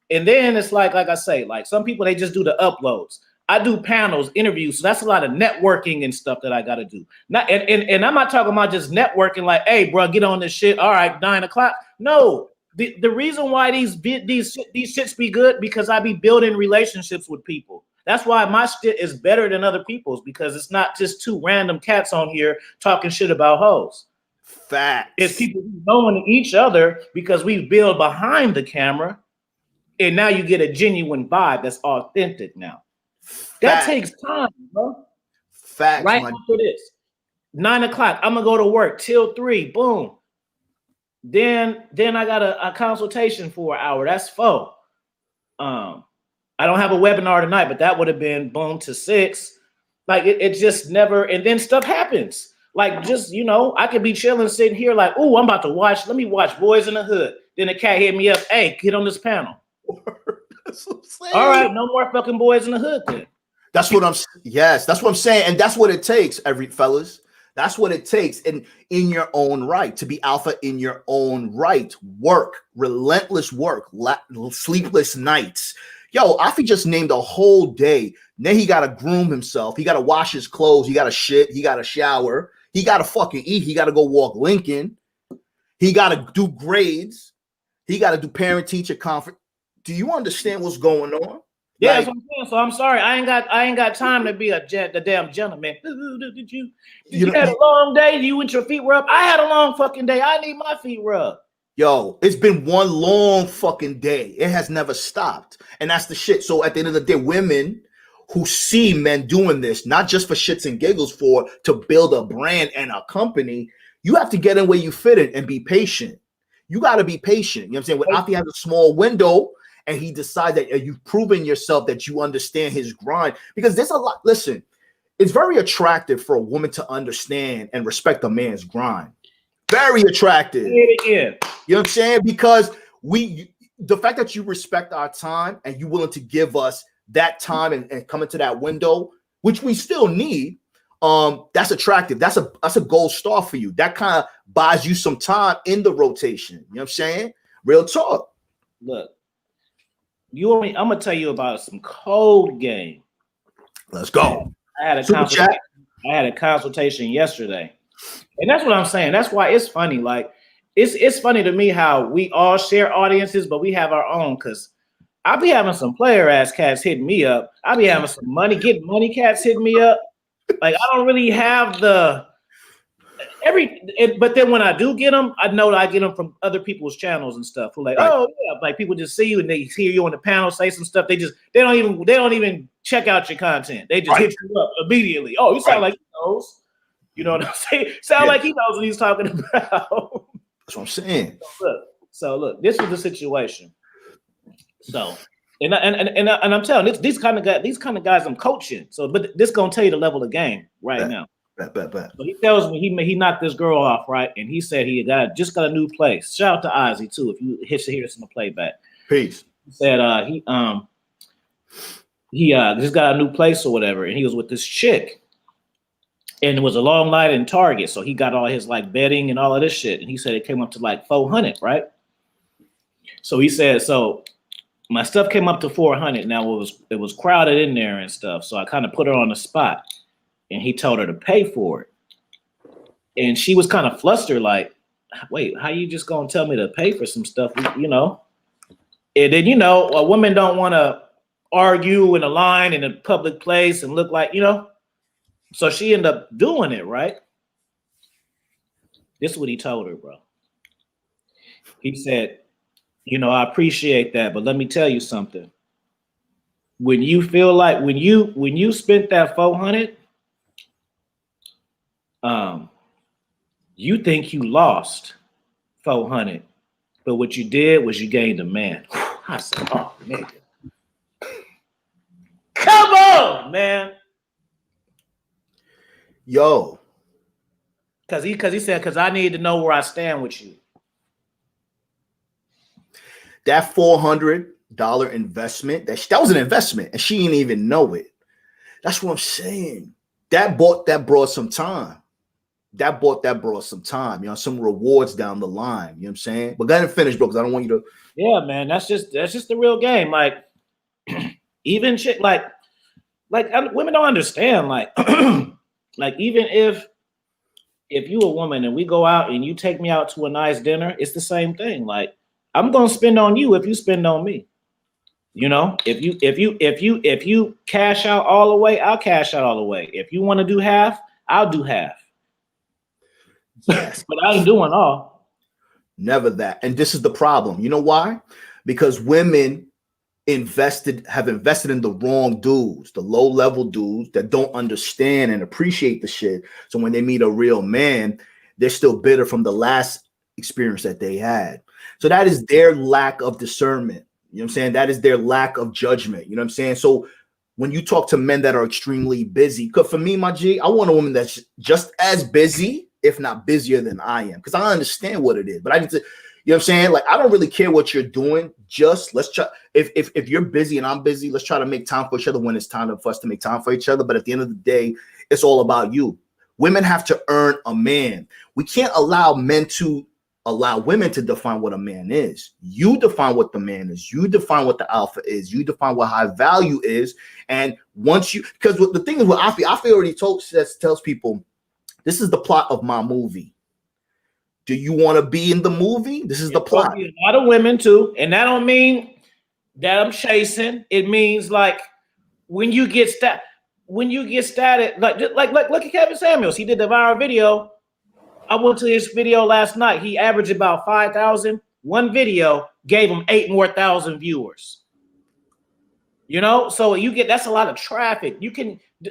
A: and then it's like I say, like some people, they just do the uploads. I do panels, interviews. So that's a lot of networking and stuff that I got to do. And I'm not talking about just networking like, hey, bro, get on this shit. All right, 9 o'clock. No. The reason why these shits be good because I be building relationships with people. That's why my shit is better than other people's because it's not just two random cats on here talking shit about hoes.
B: Facts.
A: It's people knowing each other because we build behind the camera, and now you get a genuine vibe that's authentic now. That takes time, bro.
B: Facts.
A: Right after this, 9 o'clock, I'm gonna go to work till 3. Boom. Then I got a consultation for an hour. That's 4. I don't have a webinar tonight, but that would have been boom to 6. Like it just never. And then stuff happens. Like just I could be chilling, sitting here like, oh, I'm about to watch. Let me watch Boys in the Hood. Then the cat hit me up. Hey, get on this panel.
B: That's what I'm saying.
A: All right, no more fucking Boys in the Hood then.
B: That's what I'm. Yes, that's what I'm saying, and that's what it takes, fellas. That's what it takes, and in your own right, to be alpha in your own right. Work, relentless work, sleepless nights. Yo, Afi just named a whole day. Then he got to groom himself. He got to wash his clothes. He got to shit. He got to shower. He got to fucking eat. He got to go walk Lincoln. He got to do grades. He got to do parent-teacher conference. Do you understand what's going on?
A: Yeah, that's what I'm saying. So I'm sorry, I ain't got time to be the damn gentleman. Did you had a long day? You and your feet rubbed? I had a long fucking day. I need my feet rubbed.
B: Yo, it's been one long fucking day. It has never stopped. And that's the shit. So at the end of the day, women who see men doing this, not just for shits and giggles, to build a brand and a company, you have to get in where you fit in and be patient. You got to be patient. You know what I'm saying? When Afi has a small window and he decides that you've proven yourself that you understand his grind, because there's a lot. Listen, it's very attractive for a woman to understand and respect a man's grind. Very attractive.
A: Say it again.
B: You know what I'm saying? Because the fact that you respect our time and you're willing to give us that time and come into that window, which we still need, that's attractive. That's a gold star for you. That kind of buys you some time in the rotation. You know what I'm saying? Real talk.
A: Look, I'm gonna tell you about some cold game.
B: Let's go.
A: I had a consultation yesterday, and that's what I'm saying. That's why it's funny. Like it's funny to me how we all share audiences, but we have our own. Because I be having some player ass cats hitting me up. I be having some getting money cats hitting me up. Like I don't really have but then when I do get them, I know that I get them from other people's channels and stuff. Who like, right. Oh yeah, like people just see you and they hear you on the panel say some stuff. They don't even check out your content. They just hit you up immediately. Oh, you sound like he knows. You know what I'm saying? Sound like he knows what he's talking about.
B: That's what I'm saying.
A: So look, this is the situation. So and I'm telling you, these kind of guys I'm coaching. So, but this gonna tell you the level of game right now.
B: Bet.
A: So he tells me he knocked this girl off, right? And he said he just got a new place. Shout out to Ozzy too, if you hear this in the playback.
B: Peace.
A: He said he just got a new place or whatever, and he was with this chick. And it was a long night in Target, so he got all his like bedding and all of this shit. And he said it came up to like $400, right? So he said, so my stuff came up to $400. Now it was crowded in there and stuff, so I kind of put her on the spot. And he told her to pay for it. And she was kind of flustered, like, wait, how you just gonna tell me to pay for some stuff, you know? And then, you know, a woman don't want to argue in a line in a public place and look like, you know? So she ended up doing it, right? This is what he told her, bro. He said, you know, I appreciate that, but let me tell you something. When you feel like, when you spent that $400, you think you lost $400, but what you did was you gained a man. I said, oh, nigga. Come on, man.
B: Yo.
A: Because he said, because I need to know where I stand with you.
B: That $400 investment, that was an investment, and she didn't even know it. That's what I'm saying. That brought some time. That brought some time, you know, some rewards down the line. You know what I'm saying? But go ahead and finish, bro, because I don't want you to.
A: Yeah, man, that's just the real game. Like, even shit, like women don't understand. Like, like even if you a woman and we go out and you take me out to a nice dinner, it's the same thing. Like, I'm gonna spend on you if you spend on me. You know, if you cash out all the way, I'll cash out all the way. If you want to do half, I'll do half. Yes. But I ain't doing all.
B: Never that. And this is the problem. You know why? Because women have invested in the wrong dudes, the low-level dudes that don't understand and appreciate the shit. So when they meet a real man, they're still bitter from the last experience that they had. So that is their lack of discernment. You know what I'm saying? That is their lack of judgment. You know what I'm saying? So when you talk to men that are extremely busy, because for me, my G, I want a woman that's just as busy, if not busier than I am, because I understand what it is. But I need to, you know what I'm saying? Like, I don't really care what you're doing. Just let's try. If you're busy and I'm busy, let's try to make time for each other when it's time for us to make time for each other. But at the end of the day, it's all about you. Women have to earn a man. We can't allow women to define what a man is. You define what the man is. You define what the alpha is. You define what high value is. And once because the thing is with Afi already tells people, this is the plot of my movie. Do you want to be in the movie? This is the plot.
A: A lot of women too, and that don't mean that I'm chasing. It means like when you get started, like look at Kevin Samuels. He did the viral video. I went to his video last night. He averaged about 5,000. One video gave him 8,000 more viewers. You know, so that's a lot of traffic.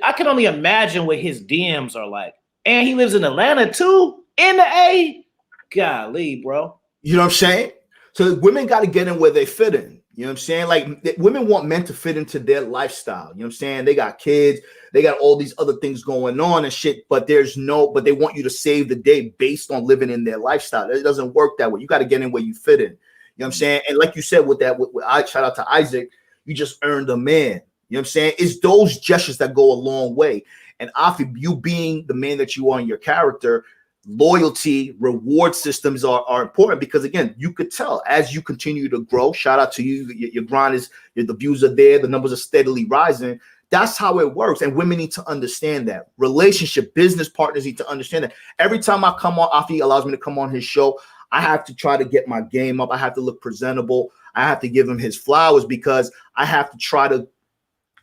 A: I can only imagine what his DMs are like. And he lives in Atlanta too, in the A. Golly, bro.
B: You know what I'm saying? So women got to get in where they fit in. You know what I'm saying? Like women want men to fit into their lifestyle. You know what I'm saying? They got kids, they got all these other things going on and shit, but they want you to save the day based on living in their lifestyle. It doesn't work that way. You got to get in where you fit in. You know what I'm saying? And like you said, with shout out to Isaac, you just earned a man. You know what I'm saying? It's those gestures that go a long way. And Afi, you being the man that you are in your character, loyalty, reward systems are important because, again, you could tell as you continue to grow. Shout out to you. Your grind is, the views are there. The numbers are steadily rising. That's how it works. And women need to understand that. Relationship, business partners need to understand that. Every time I come on, Afi allows me to come on his show, I have to try to get my game up. I have to look presentable. I have to give him his flowers because I have to try to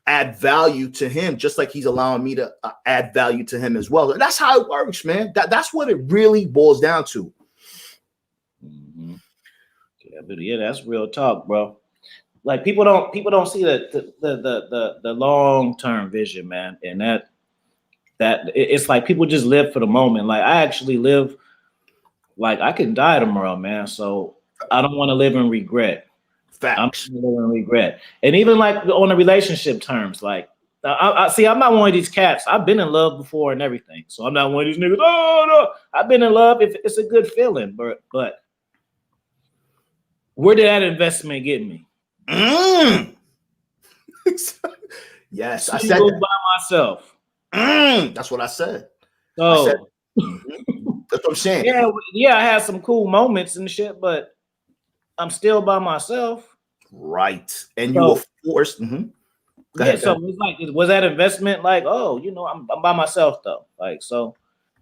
B: add value to him, just like he's allowing me to add value to him as well. And that's how it works, man. That's what it really boils down to.
A: Mm-hmm. Yeah, that's real talk, bro. Like people don't see the long-term vision, man. And that it's like people just live for the moment. Like I actually live like I can die tomorrow, man. So I don't want to live in regret.
B: Facts.
A: I'm living in regret. And even like on the relationship terms, like I see, I'm not one of these cats. I've been in love before and everything. So I'm not one of these niggas. Oh no, I've been in love. If it's a good feeling, but where did that investment get me?
B: Yes,
A: I said that. By myself.
B: That's what I said.
A: So
B: that's what I'm saying.
A: Yeah, I had some cool moments and shit, but I'm still by myself.
B: Right. And you were forced. Mm-hmm.
A: So it's like, was that investment like, oh, I'm by myself though? Like, so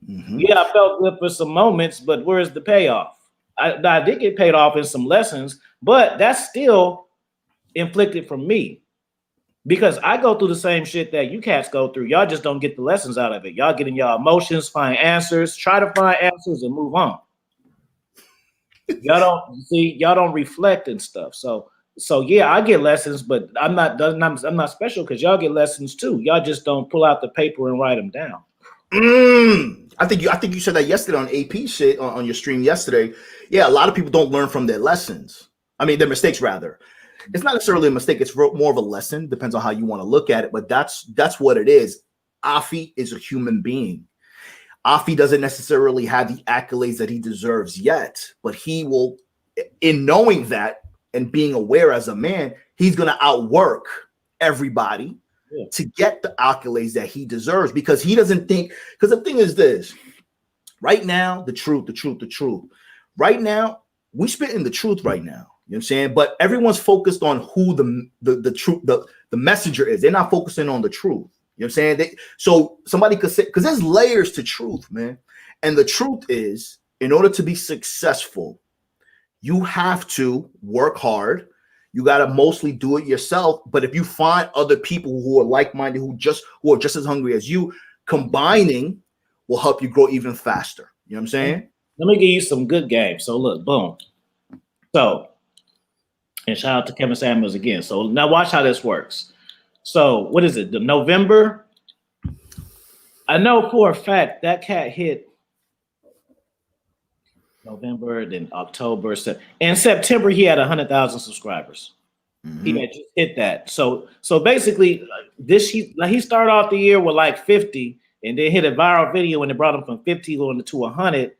A: yeah, I felt good for some moments, but where's the payoff? I did get paid off in some lessons, but that's still inflicted from me because I go through the same shit that you cats go through. Y'all just don't get the lessons out of it. Y'all get in y'all emotions, find answers, try to find answers and move on. Y'all don't reflect and stuff. So yeah, I get lessons, but I'm not special because y'all get lessons too. Y'all just don't pull out the paper and write them down.
B: I think you said that yesterday on AP shit on your stream yesterday. Yeah, a lot of people don't learn from their lessons. I mean, their mistakes rather. It's not necessarily a mistake. It's more of a lesson. Depends on how you want to look at it. But that's what it is. Afi is a human being. Afi doesn't necessarily have the accolades that he deserves yet, but he will, in knowing that and being aware as a man, he's going to outwork everybody to get the accolades that he deserves because he doesn't think, because the thing is this, right now, the truth. Right now, we spitting the truth right now. You know what I'm saying? But everyone's focused on who the truth, the messenger is. They're not focusing on the truth. You know what I'm saying? So somebody could say, because there's layers to truth, man. And the truth is, in order to be successful, you have to work hard. You got to mostly do it yourself. But if you find other people who are like-minded, who are just as hungry as you, combining will help you grow even faster. You know what I'm saying?
A: Let me give you some good games. So look, boom. So, and shout out to Kevin Samuels again. So now watch how this works. So what is it? The November? I know for a fact that cat hit November, then October. In September, he had 100,000 subscribers. He had just hit that. So basically, he started off the year with like 50, and then hit a viral video, and it brought him from 50 going to 100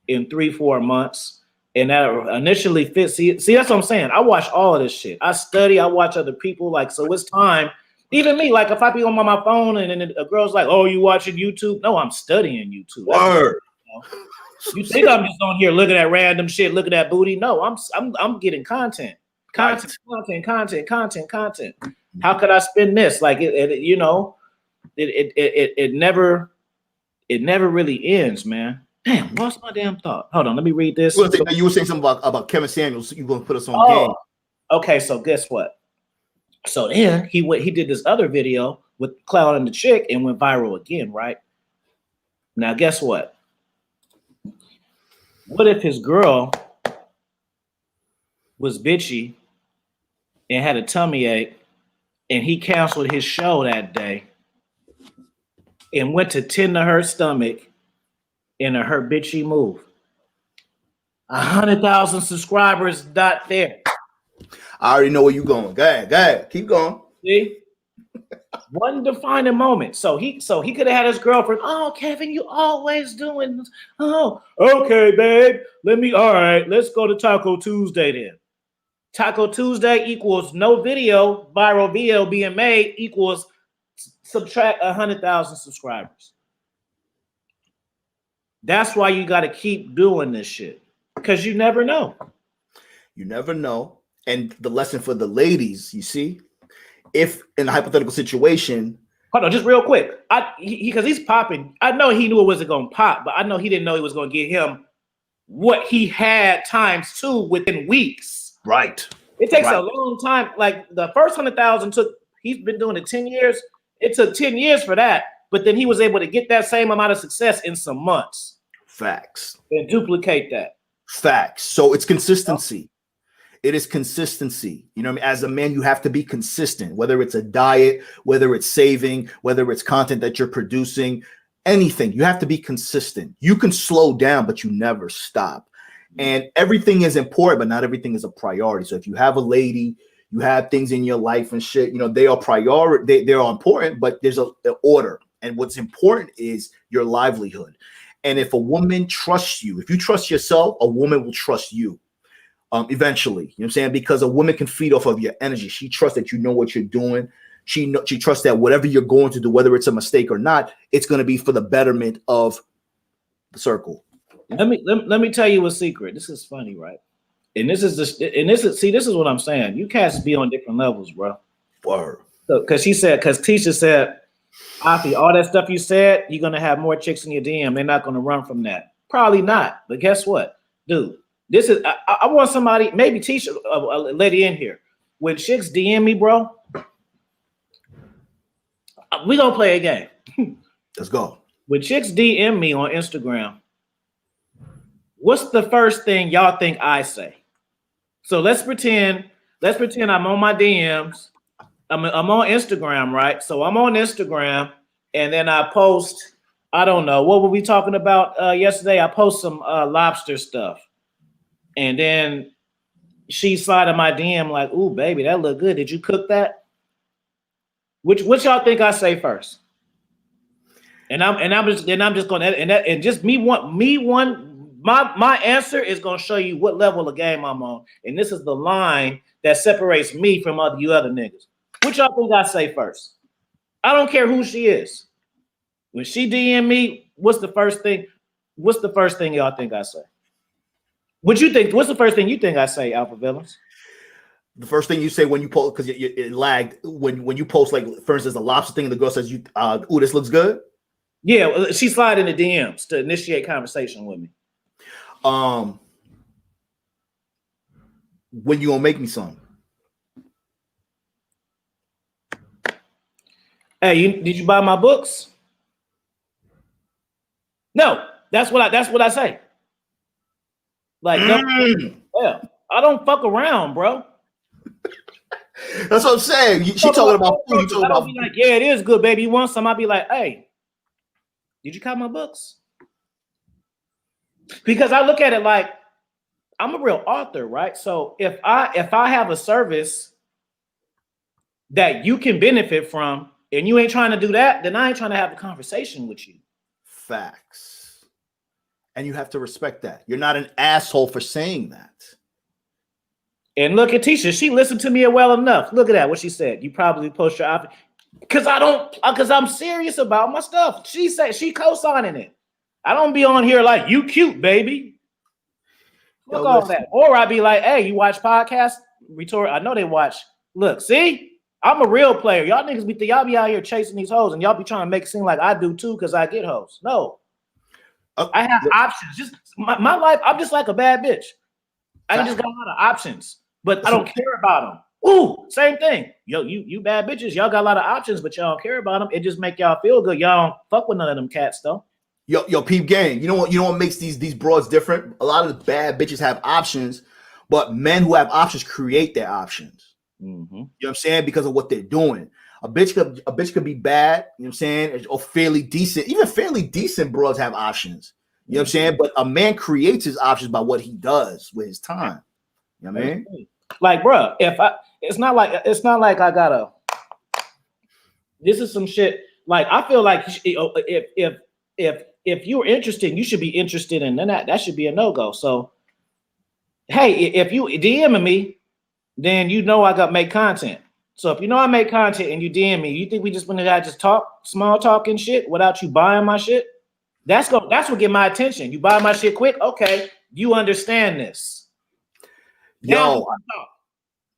A: in 3-4 months. And that initially fit. See, that's what I'm saying. I watch all of this shit. I study. I watch other people. Like, so it's time. Even me, like if I be on my phone and then a girl's like, "Oh, you watching YouTube?" No, I'm studying YouTube.
B: Word.
A: You think I'm just on here looking at random shit, looking at booty? No, I'm getting content. How could I spin this? Like it never really ends, man. Damn, lost my damn thought. Hold on, let me read this.
B: You were saying something about Kevin Samuels. You gonna put us on game?
A: Okay, so guess what? So then he did this other video with Cloud and the chick and went viral again, right? Now guess what? What if his girl was bitchy and had a tummy ache and he canceled his show that day and went to tend to her stomach in her bitchy move? 100,000 subscribers not there.
B: I already know where you going. Go ahead, keep going.
A: See, one defining moment. So he could have had his girlfriend. Oh, Kevin, you always doing this. Oh, okay, babe. All right, let's go to Taco Tuesday then. Taco Tuesday equals no viral video being made equals subtract 100,000 subscribers. That's why you got to keep doing this shit, because you never know.
B: You never know. And the lesson for the ladies, you see, if in a hypothetical situation,
A: hold on, just real quick, because he's popping. I know he knew it wasn't going to pop, but I know he didn't know he was going to get him what he had times 2 within weeks.
B: Right.
A: It takes a long time. Like the first 100,000 took. He's been doing it 10 years. It took 10 years for that, but then he was able to get that same amount of success in some months.
B: Facts.
A: And duplicate that.
B: Facts. So it's consistency. It is consistency. You know what I mean? As a man, you have to be consistent, whether it's a diet, whether it's saving, whether it's content that you're producing, anything. You have to be consistent. You can slow down, but you never stop. And everything is important, but not everything is a priority. So if you have a lady, you have things in your life and shit, you know, they are priority. They are important, but there's an order. And what's important is your livelihood. And if a woman trusts you, if you trust yourself, a woman will trust you. Eventually, you know what I'm saying? Because a woman can feed off of your energy. She trusts that you know what you're doing. She trusts that whatever you're going to do, whether it's a mistake or not, it's going to be for the betterment of the circle.
A: Let me tell you a secret. This is funny, right? This is what I'm saying. You cats be on different levels, bro.
B: Word.
A: So, because Tisha said, Afi, all that stuff you said, you're gonna have more chicks in your DM. They're not gonna run from that. Probably not. But guess what, dude? This is I want somebody, maybe Tisha, a lady in here. When chicks DM me, bro, we gonna play a game.
B: Let's go. When
A: chicks DM me on Instagram, what's the first thing y'all think I say? So let's pretend I'm on my DMs. I'm on Instagram, right? So I'm on Instagram, and then I post, I don't know, what were we talking about yesterday? I post some lobster stuff. And then she slide in my DM like, "Ooh, baby, that look good. Did you cook that?" Which y'all think I say first? And I'm just going to my answer is going to show you what level of game I'm on, and this is the line that separates me from you other niggas. What y'all think I say first? I don't care who she is. When she DM me, what's the first thing y'all think I say? What you think? What's the first thing you think I say, Alpha Villians?
B: The first thing you say when you post, because it lagged, when you post, like, for instance, the lobster thing, and the girl says, "Ooh, this looks good."
A: Yeah, she slide in the DMs to initiate conversation with me.
B: When you gonna make me some?
A: Hey, did you buy my books? No, that's what I say. Like, no, yeah, I don't fuck around, bro.
B: That's what I'm saying. She talking about food. You talking about
A: food. Like, yeah, it is good, baby. You want some? I'll be like, hey, did you cop my books? Because I look at it like I'm a real author, right? So if I have a service that you can benefit from, and you ain't trying to do that, then I ain't trying to have a conversation with you.
B: Facts. And you have to respect that. You're not an asshole for saying that.
A: And look at Tisha. She listened to me well enough. Look at that. What she said. You probably post your outfit. Because I'm serious about my stuff. She said she co-signing it. I don't be on here like, you cute, baby. Look all that. Or I be like, hey, you watch podcasts? Retort. I know they watch. Look, see? I'm a real player. Y'all niggas y'all be out here chasing these hoes, and y'all be trying to make it seem like I do too because I get hoes. No. I have options. Just my life, I'm just like a bad bitch. I just got a lot of options, but I don't care about them. Ooh, same thing. Yo, you bad bitches, y'all got a lot of options, but y'all don't care about them. It just make y'all feel good. Y'all don't fuck with none of them cats though. Yo,
B: peep gang. You know what makes these broads different? A lot of the bad bitches have options, but men who have options create their options.
A: Mm-hmm.
B: You know what I'm saying? Because of what they're doing. A bitch could be bad, you know what I'm saying, or fairly decent. Even fairly decent broads have options. You know You know what I'm saying? But a man creates his options by what he does with his time. You know what I mean?
A: Like, bro, it's not like I gotta. This is some shit. Like, I feel like if you're interested, you should be interested in that should be a no-go. So, hey, if you DMing me, then you know I got make content. So if you know I make content and you DM me, you think we just gonna just talk small talk and shit without you buying my shit? That's what get my attention. You buy my shit quick, okay? You understand this.
B: Yo,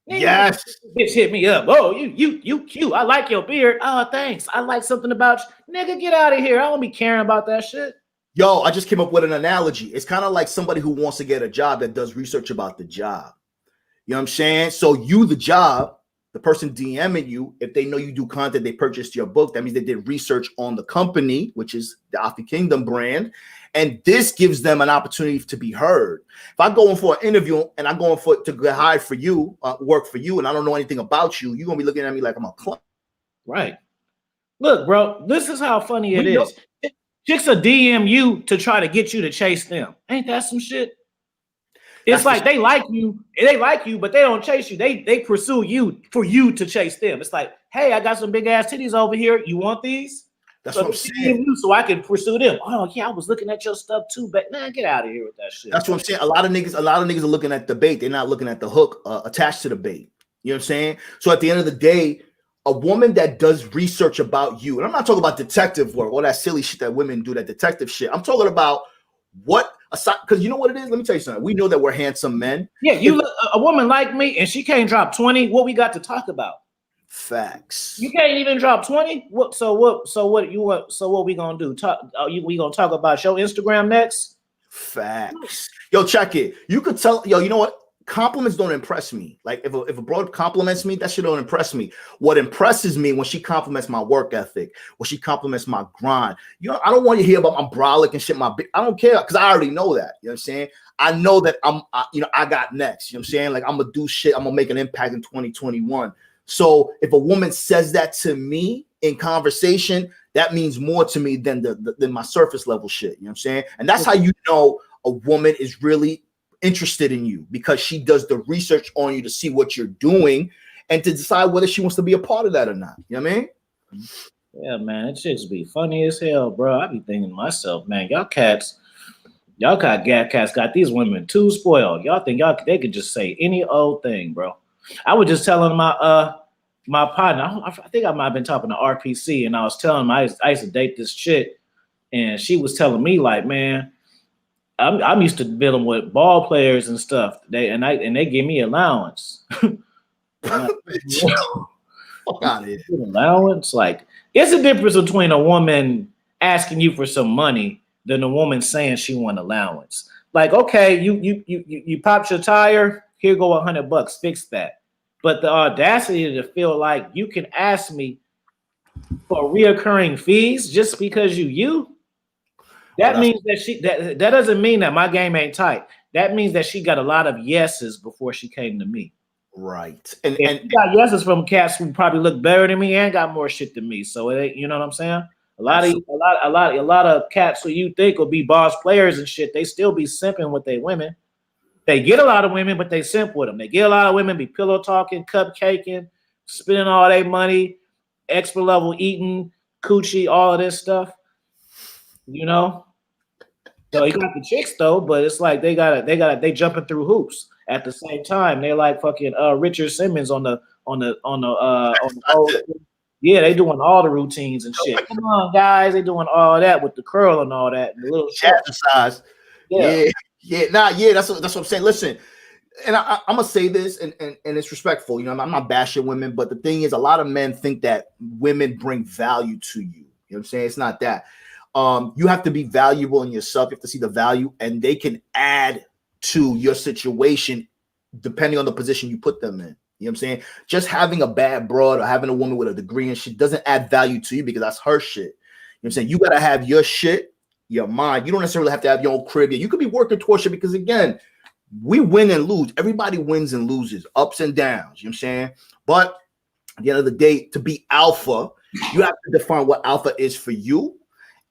B: yes.
A: Bitch hit me up. Oh, you cute. I like your beard. Oh, thanks. I like something about you. Nigga, get out of here. I don't be caring about that shit.
B: Yo, I just came up with an analogy. It's kind of like somebody who wants to get a job that does research about the job. You know what I'm saying? So you, the job, the person DMing you, if they know you do content, they purchased your book. That means they did research on the company, which is the Alpha Kingdom brand. And this gives them an opportunity to be heard. If I go in for an interview and I'm going to get hired for you, work for you, and I don't know anything about you, you're going to be looking at me like I'm a clown.
A: Right. Look, bro, this is how funny it is. Chicks will DM you to try to get you to chase them. Ain't that some shit? It's like they like you, but they don't chase you. They pursue you for you to chase them. It's like, hey, I got some big ass titties over here. You want these?
B: That's what I'm saying.
A: So I can pursue them. Oh yeah, I was looking at your stuff too, but man, get out of here with that shit.
B: That's what I'm saying. A lot of niggas are looking at the bait. They're not looking at the hook attached to the bait. You know what I'm saying? So at the end of the day, a woman that does research about you, and I'm not talking about detective work, all that silly shit that women do, that detective shit. I'm talking about what aside, because you know what it is. Let me tell you something. We know that we're handsome men.
A: Yeah, a woman like me, and she can't drop 20. What we got to talk about?
B: Facts.
A: You can't even drop 20. So what we gonna do? We gonna talk about your Instagram next?
B: Facts. Yo, check it. You could tell. Yo, you know what? Compliments don't impress me. Like if a broad compliments me, that shit don't impress me. What impresses me when she compliments my work ethic, when she compliments my grind. You know, I don't want you to hear about my brolic and shit. I don't care because I already know that. You know what I'm saying? I know that I got next. You know what I'm saying? Like I'm gonna do shit. I'm gonna make an impact in 2021. So if a woman says that to me in conversation, that means more to me than than my surface level shit. You know what I'm saying? And that's how you know a woman is really interested in you, because she does the research on you to see what you're doing and to decide whether she wants to be a part of that or not. You know what I mean?
A: Yeah, man, it shit's be funny as hell, bro. I be thinking to myself, man, y'all cats got these women too spoiled. Y'all think they could just say any old thing, bro. I was just telling my partner, I think I might have been talking to RPC, and I was telling him I used to date this chick, and she was telling me like, man, I'm used to dealing with ball players and stuff. They give me allowance.
B: Fuck out of here.
A: Allowance, like it's a difference between a woman asking you for some money than a woman saying she want allowance. Like, okay, you popped your tire, here go $100, fix that. But the audacity to feel like you can ask me for reoccurring fees just because you. That means that that doesn't mean that my game ain't tight. That means that she got a lot of yeses before she came to me.
B: Right.
A: And she got yeses from cats who probably look better than me and got more shit than me. So it ain't, you know what I'm saying? A lot of cats who you think will be boss players and shit, they still be simping with their women. They get a lot of women, but they simp with them. They get a lot of women, be pillow talking, cupcaking, spending all their money, expert level eating, coochie, all of this stuff. You know, so you got the chicks though, but it's like they jumping through hoops at the same time. They're like fucking Richard Simmons on the yeah, they doing all the routines and shit. Come on, guys, they doing all that with the curl and all that and the little
B: exercise. Yeah. That's what I'm saying. Listen, and I'm gonna say this, and it's respectful. You know, I'm not bashing women, but the thing is, a lot of men think that women bring value to you. You know what I'm saying? It's not that. You have to be valuable in yourself. You have to see the value, and they can add to your situation depending on the position you put them in. You know what I'm saying? Just having a bad broad or having a woman with a degree and shit doesn't add value to you because that's her shit. You know what I'm saying? You gotta have your shit, your mind. You don't necessarily have to have your own crib. You could be working towards it because again, we win and lose. Everybody wins and loses, ups and downs. You know what I'm saying? But at the end of the day, to be alpha, you have to define what alpha is for you.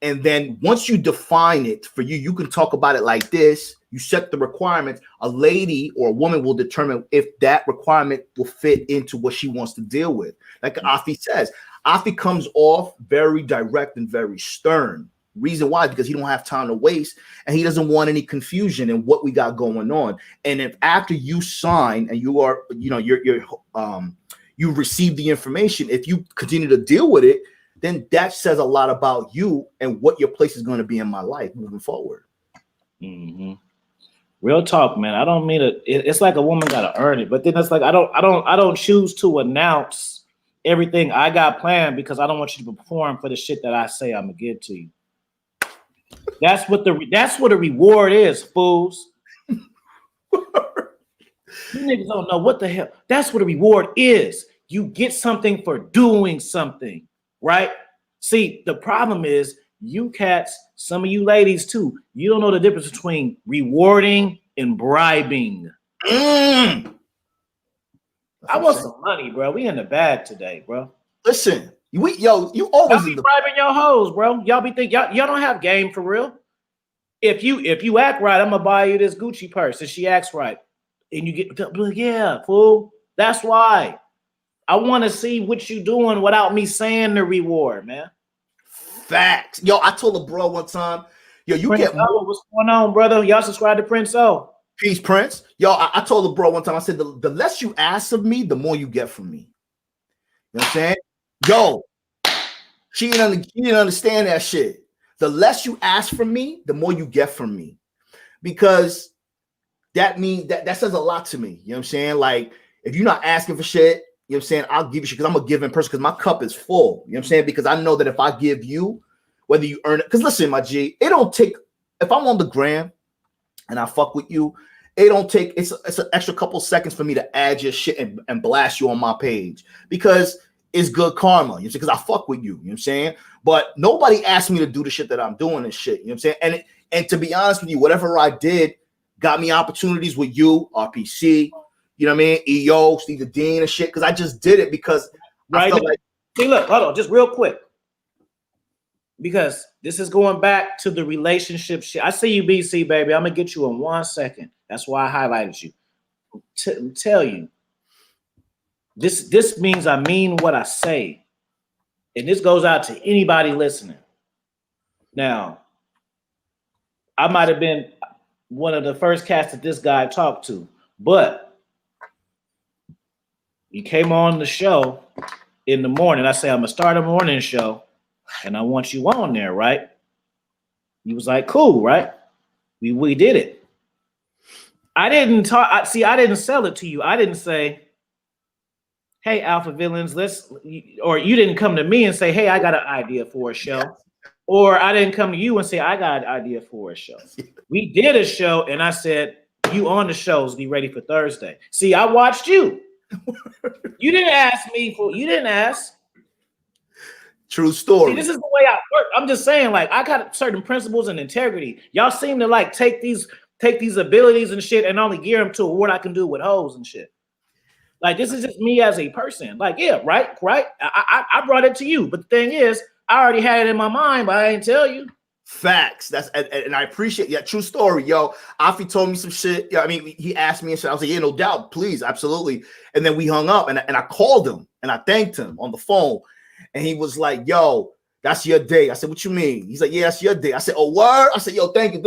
B: And then once you define it for you, you can talk about it like this. You set the requirements. A lady or a woman will determine if that requirement will fit into what she wants to deal with. Like Afi says, Afi comes off very direct and very stern. Reason why? Because he don't have time to waste, and he doesn't want any confusion in what we got going on. And if after you sign and you are, you receive the information, if you continue to deal with it, then that says a lot about you and what your place is going to be in my life moving forward.
A: Mm-hmm. Real talk, man. I don't mean to. It's like a woman got to earn it, but then it's like I don't choose to announce everything I got planned because I don't want you to perform for the shit that I say I'm gonna give to you. That's what a reward is, fools. You niggas don't know what the hell. That's what a reward is. You get something for doing something, right? See, the problem is you cats, some of you ladies too, you don't know the difference between rewarding and bribing. I want some money, bro. We in the bag today, bro.
B: Listen, you always
A: be bribing your hoes, bro. Y'all be thinking y'all don't have game for real. If you act right, I'm gonna buy you this Gucci purse. And she acts right, and you get yeah, fool. That's why I want to see what you doing without me saying the reward, man.
B: Facts. Yo, I told a bro one time, yo, you
A: Prince
B: get more.
A: What's going on, brother? Y'all subscribe to Prince O.
B: Peace, Prince. Yo, I told a bro one time, I said, the less you ask of me, the more you get from me. You know what I'm saying? Yo, she didn't understand that shit. The less you ask from me, the more you get from me. Because that means that says a lot to me. You know what I'm saying? Like, if you're not asking for shit, you know what I'm saying? I'll give you shit because I'm a giving person because my cup is full. You know what I'm saying? Because I know that if I give you, whether you earn it, because listen, my G, it don't take, if I'm on the gram and I fuck with you, it don't take, it's an extra couple seconds for me to add your shit and blast you on my page because it's good karma, you know, because I fuck with you, you know what I'm saying? But nobody asked me to do the shit that I'm doing and shit, you know what I'm saying? And to be honest with you, whatever I did got me opportunities with you, RPC, you know what I mean? EO, Steve the Dean and shit, because I just did it because
A: right.
B: I felt like,
A: see, look, hold on, just real quick. Because this is going back to the relationship shit. I see you, BC, baby. I'm gonna get you in 1 second. That's why I highlighted you. Tell you. This means I mean what I say. And this goes out to anybody listening. Now, I might have been one of the first cats that this guy talked to, but he came on the show in the morning. I say, I'm gonna start a morning show and I want you on there, right? He was like, cool, right? We did it. I didn't talk. I didn't sell it to you. I didn't say, hey, Alpha Villians, or you didn't come to me and say, hey, I got an idea for a show. Or I didn't come to you and say, I got an idea for a show. We did a show and I said, you on the shows, be ready for Thursday. See, I watched you. You didn't ask me you didn't ask.
B: True story.
A: See, this is the way I work. I'm just saying, like, I got certain principles and integrity. Y'all seem to like take these abilities and shit and only gear them to what I can do with hoes and shit. Like, this is just me as a person. Like, yeah, right. I brought it to you, but the thing is, I already had it in my mind, but I didn't tell you.
B: Facts. And I appreciate. Yeah, true story, yo. Afi told me some shit. Yeah, I mean, he asked me and shit. I was like, yeah, no doubt, please, absolutely. And then we hung up, and I called him and I thanked him on the phone, and he was like, yo, that's your day. I said, what you mean? He's like, yeah, that's your day. I said, oh, word. I said, yo, thank you,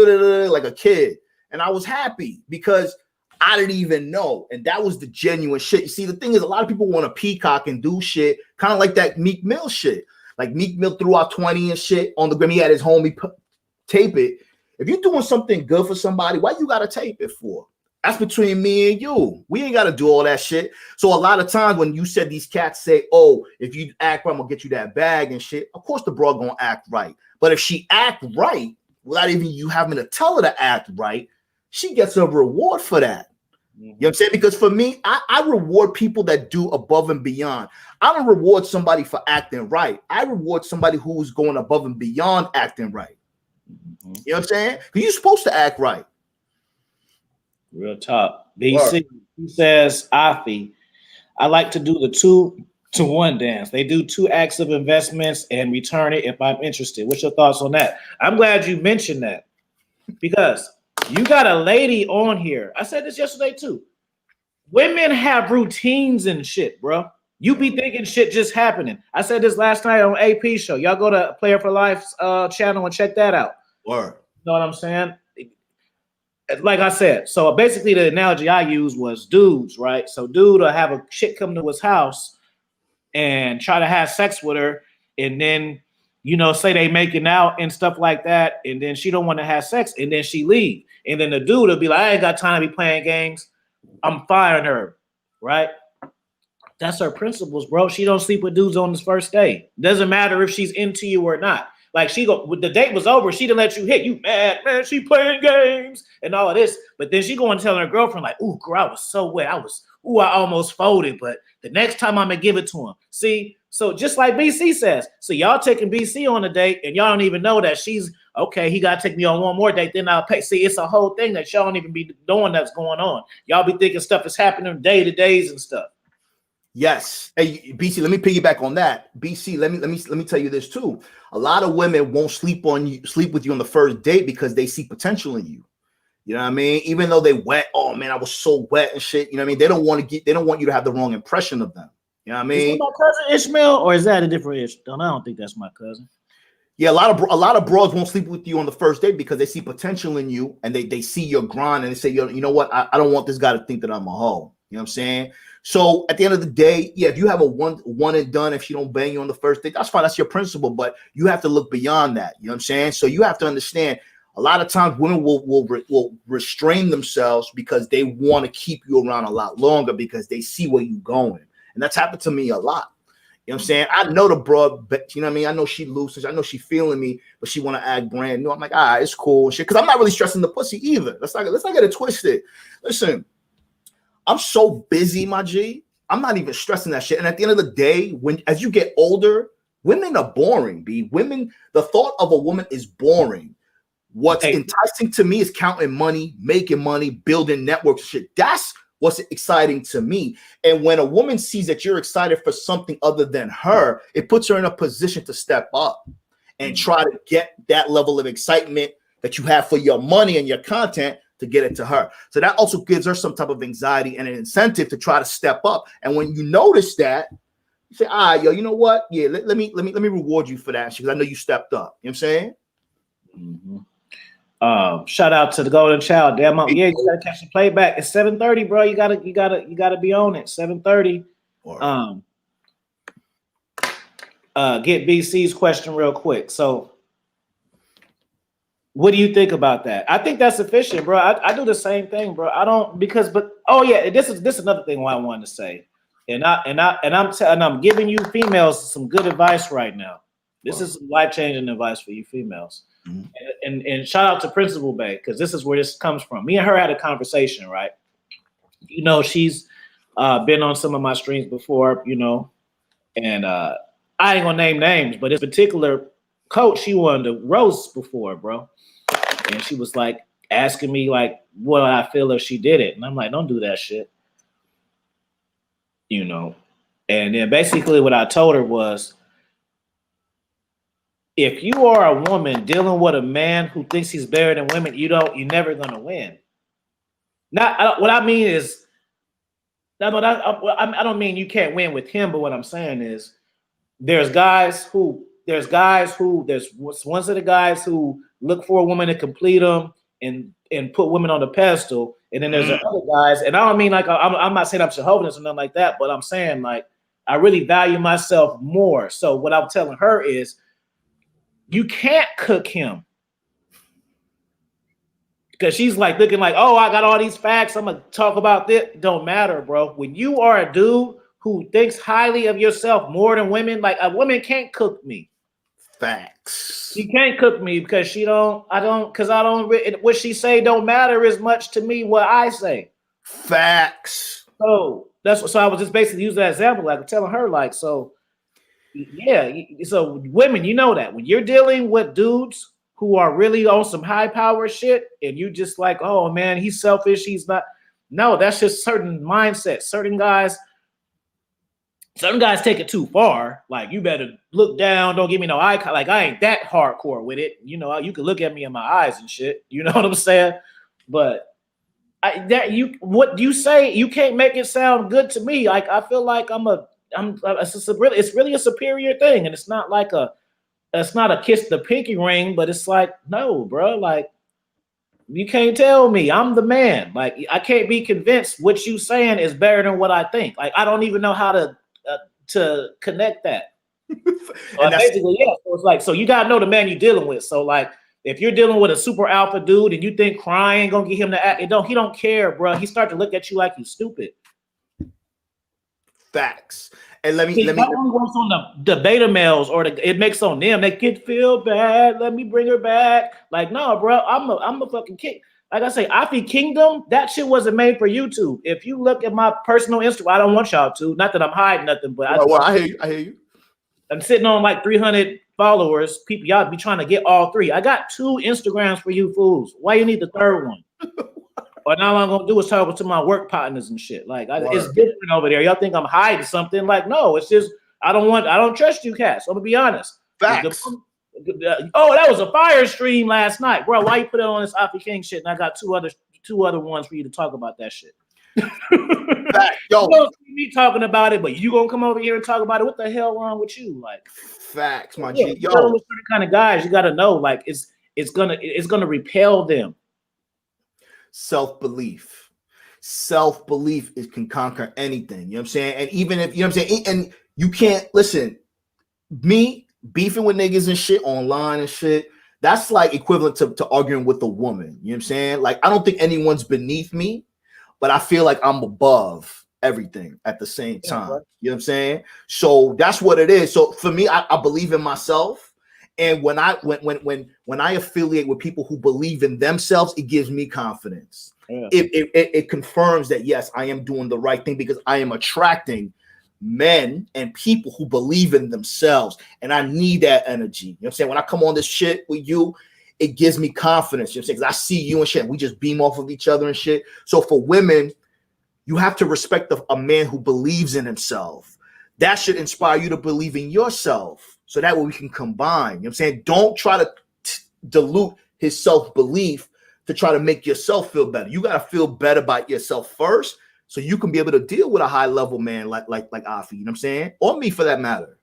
B: like a kid, and I was happy because I didn't even know. And that was the genuine shit. You see, the thing is, a lot of people want to peacock and do shit, kind of like that Meek Mill shit. Like Meek Mill threw out 20 and shit on the gram. He had his homie tape it. If you're doing something good for somebody, why you got to tape it for? That's between me and you. We ain't got to do all that shit. So a lot of times when you said these cats say, oh, if you act right, I'm going to get you that bag and shit. Of course the broad going to act right. But if she act right, without even you having to tell her to act right, she gets a reward for that. You know what I'm saying? Because for me, I reward people that do above and beyond. I don't reward somebody for acting right. I reward somebody who's going above and beyond acting right. You know what I'm saying? Because you're supposed to act right.
A: Real talk. BC, he says, Afi, I like to do the to one dance. They do 2 acts of investments and return it if I'm interested. What's your thoughts on that? I'm glad you mentioned that because you got a lady on here. I said this yesterday too. Women have routines and shit, bro. You be thinking shit just happening. I said this last night on AP show. Y'all go to Player for Life's channel and check that out.
B: Word.
A: You know what I'm saying? Like I said, so basically the analogy I used was dudes, right? So dude will have a chick come to his house and try to have sex with her, and then say they making out and stuff like that, and then she don't want to have sex, and then she leave, and then the dude will be like, I ain't got time to be playing games. I'm firing her, right? That's her principles, bro. She don't sleep with dudes on this first date. Doesn't matter if she's into you or not. Like the date was over, she didn't let you hit. You mad, man? She playing games and all of this, but then she go and tell her girlfriend like, "Ooh, girl, I was so wet. I almost folded, but the next time I'm gonna give it to him." See, so just like BC says, so y'all taking BC on a date and y'all don't even know that she's okay. He gotta take me on one more date, then I'll pay. See, it's a whole thing that y'all don't even be knowing that's going on. Y'all be thinking stuff is happening day to days and stuff.
B: Yes. Hey, BC, let me piggyback on that. BC, let me tell you this too. A lot of women won't sleep with you on the first date because they see potential in you. You know what I mean? Even though they wet, oh man, I was so wet and shit. You know what I mean? They don't want you to have the wrong impression of them. You know what I mean?
A: Is that my cousin Ishmael, or is that a different Ishmael? I don't think that's my cousin.
B: Yeah, a lot of broads won't sleep with you on the first date because they see potential in you and they see your grind and they say, you know what? I don't want this guy to think that I'm a hoe. You know what I'm saying? So at the end of the day, yeah, if you have a one and done, if she don't bang you on the first date, that's fine. That's your principle, but you have to look beyond that. You know what I'm saying? So you have to understand a lot of times women will restrain themselves because they want to keep you around a lot longer because they see where you're going. And that's happened to me a lot. You know what I'm saying? I know the broad, but you know what I mean? I know she loose. I know she feeling me, but she want to act brand new. I'm like, all right, it's cool and shit. Because I'm not really stressing the pussy either. Let's not get it twisted. Listen, I'm so busy, my G. I'm not even stressing that shit. And at the end of the day, as you get older, women are boring, B. Women, the thought of a woman is boring. What's enticing to me is counting money, making money, building networks, shit. That's what's exciting to me. And when a woman sees that you're excited for something other than her, it puts her in a position to step up and try to get that level of excitement that you have for your money and your content to get it to her. So that also gives her some type of anxiety and an incentive to try to step up. And when you notice that, you say, all right, yo, you know what? Yeah, let me reward you for that because I know you stepped up. You know what I'm saying?
A: Mm-hmm. Shout out to the Golden Child. Damn, yeah, you gotta catch the playback. It's 7:30, bro. You gotta be on it. 7:30. Get BC's question real quick. So what do you think about that? I think that's sufficient, bro. I do the same thing, bro. I don't this is another thing why I wanted to say. I'm giving you females some good advice right now. This is life-changing advice for you females. Mm-hmm. And shout out to Principal Bay, because this is where this comes from. Me and her had a conversation, right? You know, she's been on some of my streams before, you know, and I ain't gonna name names, but this particular coach she wanted to roast before, bro. And she was like asking me like what I feel if she did it. And I'm like, don't do that shit. You know. And then basically what I told her was, if you are a woman dealing with a man who thinks he's better than women, you're never gonna win. What I mean is, I don't mean you can't win with him, but what I'm saying is, there's one set of guys who look for a woman to complete them and put women on the pedestal, and then there's other guys, and I don't mean like I'm not saying I'm chauvinist or nothing like that, but I'm saying like I really value myself more. So what I'm telling her is, you can't cook him. Because she's like looking like, oh, I got all these facts, I'm gonna talk about this. Don't matter, bro. When you are a dude who thinks highly of yourself more than women, like a woman can't cook me.
B: Facts.
A: She can't cook me because what she say don't matter as much to me what I say.
B: Facts.
A: So so I was just basically using that example, like telling her, like, so yeah, so women, you know that when you're dealing with dudes who are really on some high power shit, and you just like, oh man, he's selfish, he's not. No, that's just certain mindsets. Certain guys, Some guys take it too far. Like, you better look down, don't give me no eye contact. Like, I ain't that hardcore with it. You know, you can look at me in my eyes and shit. You know what I'm saying? But what you say, you can't make it sound good to me. Like, I feel like it's really a superior thing, and it's not a kiss the pinky ring, but it's like, no, bro, like, you can't tell me I'm the man. Like, I can't be convinced what you saying is better than what I think. Like, I don't even know how to connect that. So basically, yeah. So it's like, so you gotta know the man you're dealing with. So like, if you're dealing with a super alpha dude and you think crying gonna get him to act, he don't care, bro. He start to look at you like you stupid.
B: Facts. And let me
A: that only works on the beta males, or it makes on them. They get feel bad. Let me bring her back. Like, no, bro, I'm a fucking king. Like I say, Alpha Kingdom, that shit wasn't made for YouTube. If you look at my personal Instagram, I don't want y'all to. Not that I'm hiding nothing, but
B: I hear you. I'm
A: sitting on like 300 followers. People, y'all be trying to get all three. I got 2 Instagrams for you fools. Why you need the third one? Or now all I'm gonna do is talk to my work partners and shit. Like, it's different over there. Y'all think I'm hiding something? Like, no, it's just I don't trust you cats. I'm gonna be honest.
B: Facts.
A: Oh, that was a fire stream last night, bro. Why you put it on this Alpha King shit? And I got two other ones for you to talk about that shit.
B: Fact. Yo,
A: you don't see me talking about it, but you gonna come over here and talk about it? What the hell wrong with you? Like,
B: facts, my
A: G.
B: Yo,
A: with certain kind of guys, you gotta know, like, it's gonna repel them.
B: Self-belief it can conquer anything. You know what I'm saying? And even if, you know what I'm saying, and you can't listen, me beefing with niggas and shit online and shit, that's like equivalent to arguing with a woman. You know what I'm saying? Like, I don't think anyone's beneath me, but I feel like I'm above everything at the same time.
A: Right.
B: You know what I'm saying? So that's what it is. So for me, I believe in myself. And when I affiliate with people who believe in themselves, it gives me confidence. Yeah. It confirms that, yes, I am doing the right thing, because I am attracting men and people who believe in themselves. And I need that energy. You know what I'm saying? When I come on this shit with you, it gives me confidence. You know what I'm saying? Because I see you and shit. We just beam off of each other and shit. So for women, you have to respect a man who believes in himself. That should inspire you to believe in yourself. So that way we can combine. You know what I'm saying? Don't try to dilute his self-belief to try to make yourself feel better. You got to feel better about yourself first, so you can be able to deal with a high-level man like Alfie, you know what I'm saying? Or me, for that matter.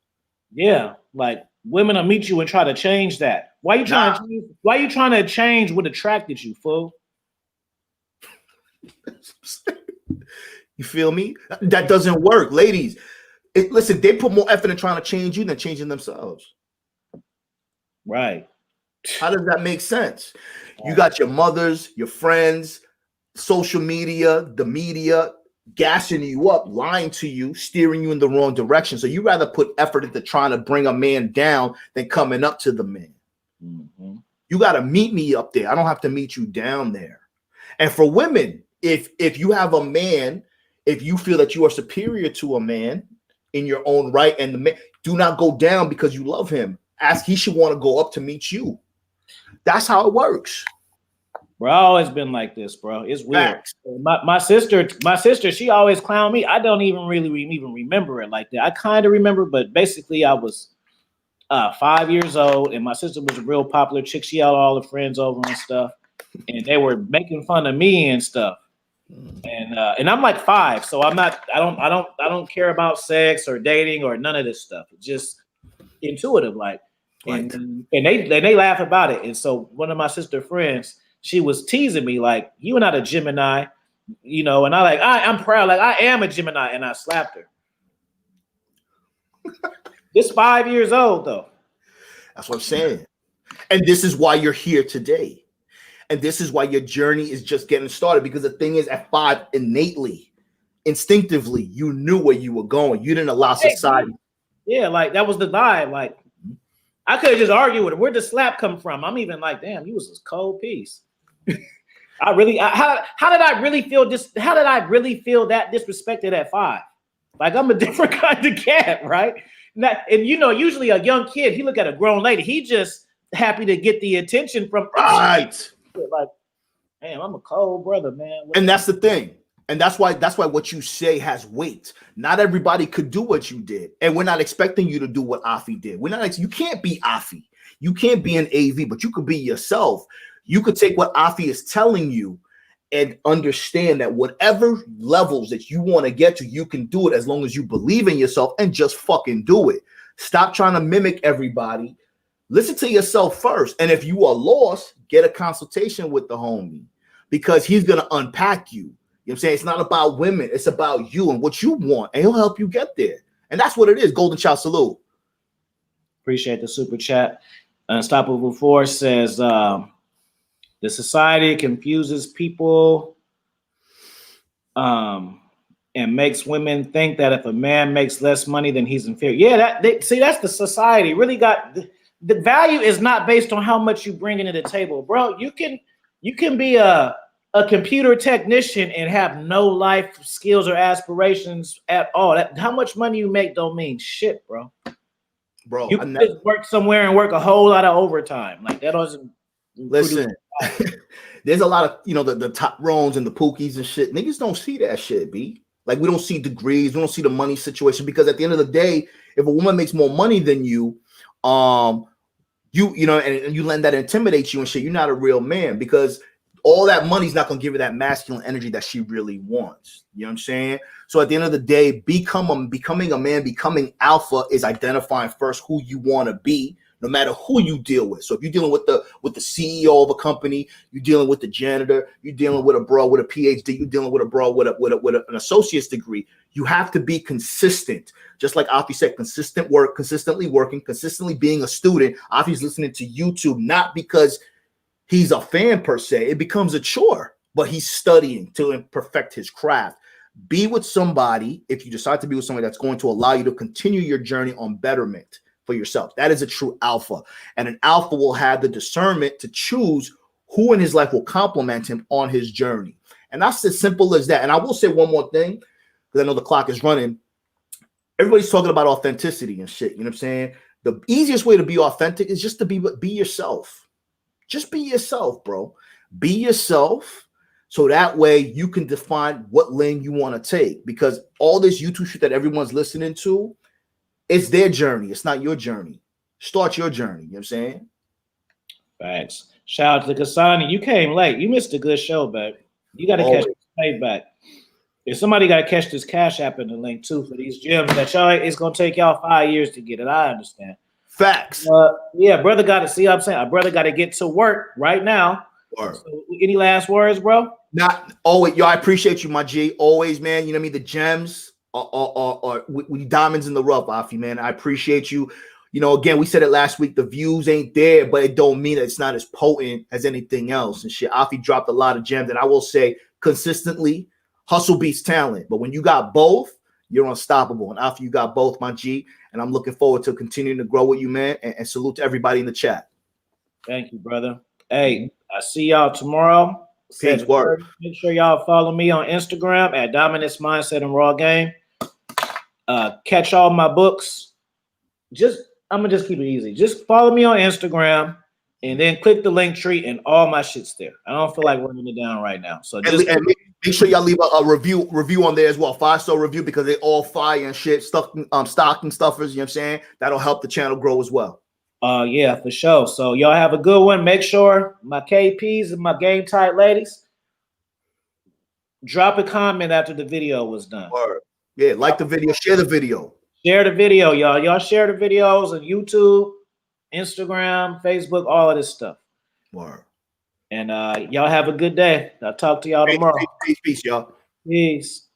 A: Yeah, like, women will meet you and try to change that. Why you trying to change what attracted you, fool?
B: You feel me? That doesn't work, ladies. Listen, they put more effort in trying to change you than changing themselves.
A: Right.
B: How does that make sense? You got your mothers, your friends, social media, the media gassing you up, lying to you, steering you in the wrong direction. So you rather put effort into trying to bring a man down than coming up to the man. Mm-hmm. You got to meet me up there. I don't have to meet you down there. And for women, if you have a man, if you feel that you are superior to a man in your own right, and the man, do not go down because you love him. He should want to go up to meet you. That's how it works.
A: Bro, I've always been like this, bro. It's weird. My sister, she always clown me. I don't even really remember it like that. I kind of remember, but basically I was 5 years old, and my sister was a real popular chick. She had all her friends over and stuff, and they were making fun of me and stuff. And I'm like 5, so I don't care about sex or dating or none of this stuff. It's just intuitive, like, right. and they laugh about it. And so one of my sister friends, she was teasing me like, "You are not a Gemini," you know. And I'm proud, like, I am a Gemini, and I slapped her. This 5 years old though.
B: That's what I'm saying. And this is why you're here today. And this is why your journey is just getting started, because the thing is, at 5, innately, instinctively, you knew where you were going. You didn't allow society.
A: Yeah, like, that was the vibe. Like, I could have just argued with her. Where'd the slap come from? I'm even like, damn, you was a cold piece. How did I really feel this? How did I really feel that disrespected at 5? Like, I'm a different kind of cat, right? And you know, usually a young kid, he look at a grown lady, he just happy to get the attention from.
B: Right.
A: Like, damn, I'm a cold brother, man.
B: And that's the thing. And that's why what you say has weight. Not everybody could do what you did. And we're not expecting you to do what Afi did. You can't be Afi. You can't be an AV, but you could be yourself. You could take what Afi is telling you and understand that whatever levels that you want to get to, you can do it as long as you believe in yourself and just fucking do it. Stop trying to mimic everybody. Listen to yourself first. And if you are lost, get a consultation with the homie because he's going to unpack you. You know what I'm saying? It's not about women. It's about you and what you want. And he'll help you get there. And that's what it is. Golden Child salute.
A: Appreciate the super chat. Unstoppable Force says, the society confuses people and makes women think that if a man makes less money, then he's inferior. Yeah, that's the society. Really got the value is not based on how much you bring into the table, bro. You can be a computer technician and have no life skills or aspirations at all. How much money you make don't mean shit, bro. You can just work somewhere and work a whole lot of overtime. Like that doesn't.
B: Listen, there's a lot of the top rones and the pookies and shit. Niggas don't see that shit, B. Like we don't see degrees, we don't see the money situation because at the end of the day, if a woman makes more money than you, and you let that intimidate you and shit, you're not a real man because all that money's not going to give her that masculine energy that she really wants. You know what I'm saying? So at the end of the day, becoming a man, becoming alpha is identifying first who you want to be, no matter who you deal with. So if you're dealing with the CEO of a company, you're dealing with the janitor, you're dealing with a bro with a PhD, you're dealing with a bro with an associate's degree, you have to be consistent. Just like Afi said, consistent work, consistently working, consistently being a student. Afi's listening to YouTube, not because he's a fan per se. It becomes a chore, but he's studying to perfect his craft. Be with somebody, if you decide to be with somebody that's going to allow you to continue your journey on betterment for yourself. That is a true alpha. And an alpha will have the discernment to choose who in his life will complement him on his journey. And that's as simple as that. And I will say one more thing, because I know the clock is running. Everybody's talking about authenticity and shit. You know what I'm saying? The easiest way to be authentic is just to be yourself. Just be yourself, bro. Be yourself. So that way you can define what lane you want to take, because all this YouTube shit that everyone's listening to, it's their journey. It's not your journey. Start your journey. You know what I'm saying?
A: Thanks. Shout out to Kasani. You came late. You missed a good show, babe. You got to catch this payback. If somebody got to catch this Cash App in the link too for these gems that y'all, it's going to take y'all 5 years to get it. I understand.
B: Facts.
A: Yeah, brother got to see what I'm saying. Our brother got to get to work right now. So, any last words, bro?
B: Not always. Yo, I appreciate you, my G. Always, man. You know what I mean? The gems are with diamonds in the rough, Afi, man. I appreciate you. You know, again, we said it last week. The views ain't there, but it don't mean that it's not as potent as anything else and shit. Afi dropped a lot of gems, and I will say consistently, hustle beats talent. But when you got both, you're unstoppable. And Afi, you got both, my G. And I'm looking forward to continuing to grow with you, man. And salute to everybody in the chat.
A: Thank you, brother. Hey, I see y'all tomorrow.
B: Peace, word.
A: Make sure y'all follow me on Instagram at Dominance Mindset and Raw Game. Catch all my books. I'm gonna just keep it easy. Just follow me on Instagram and then click the link tree and all my shit's there. I don't feel like running it down right now. So just
B: make sure y'all leave a review on there as well. 5-star review, because they all fire and shit. Stocking stuffers, you know what I'm saying? That'll help the channel grow as well.
A: Yeah, for sure. So y'all have a good one. Make sure my KPs and my game tight ladies drop a comment after the video was done.
B: Word. Yeah, like the video, share the video.
A: Share the video, y'all. Y'all share the videos on YouTube, Instagram, Facebook, all of this stuff.
B: Word.
A: And y'all have a good day. I'll talk to y'all tomorrow.
B: Peace, y'all.
A: Peace.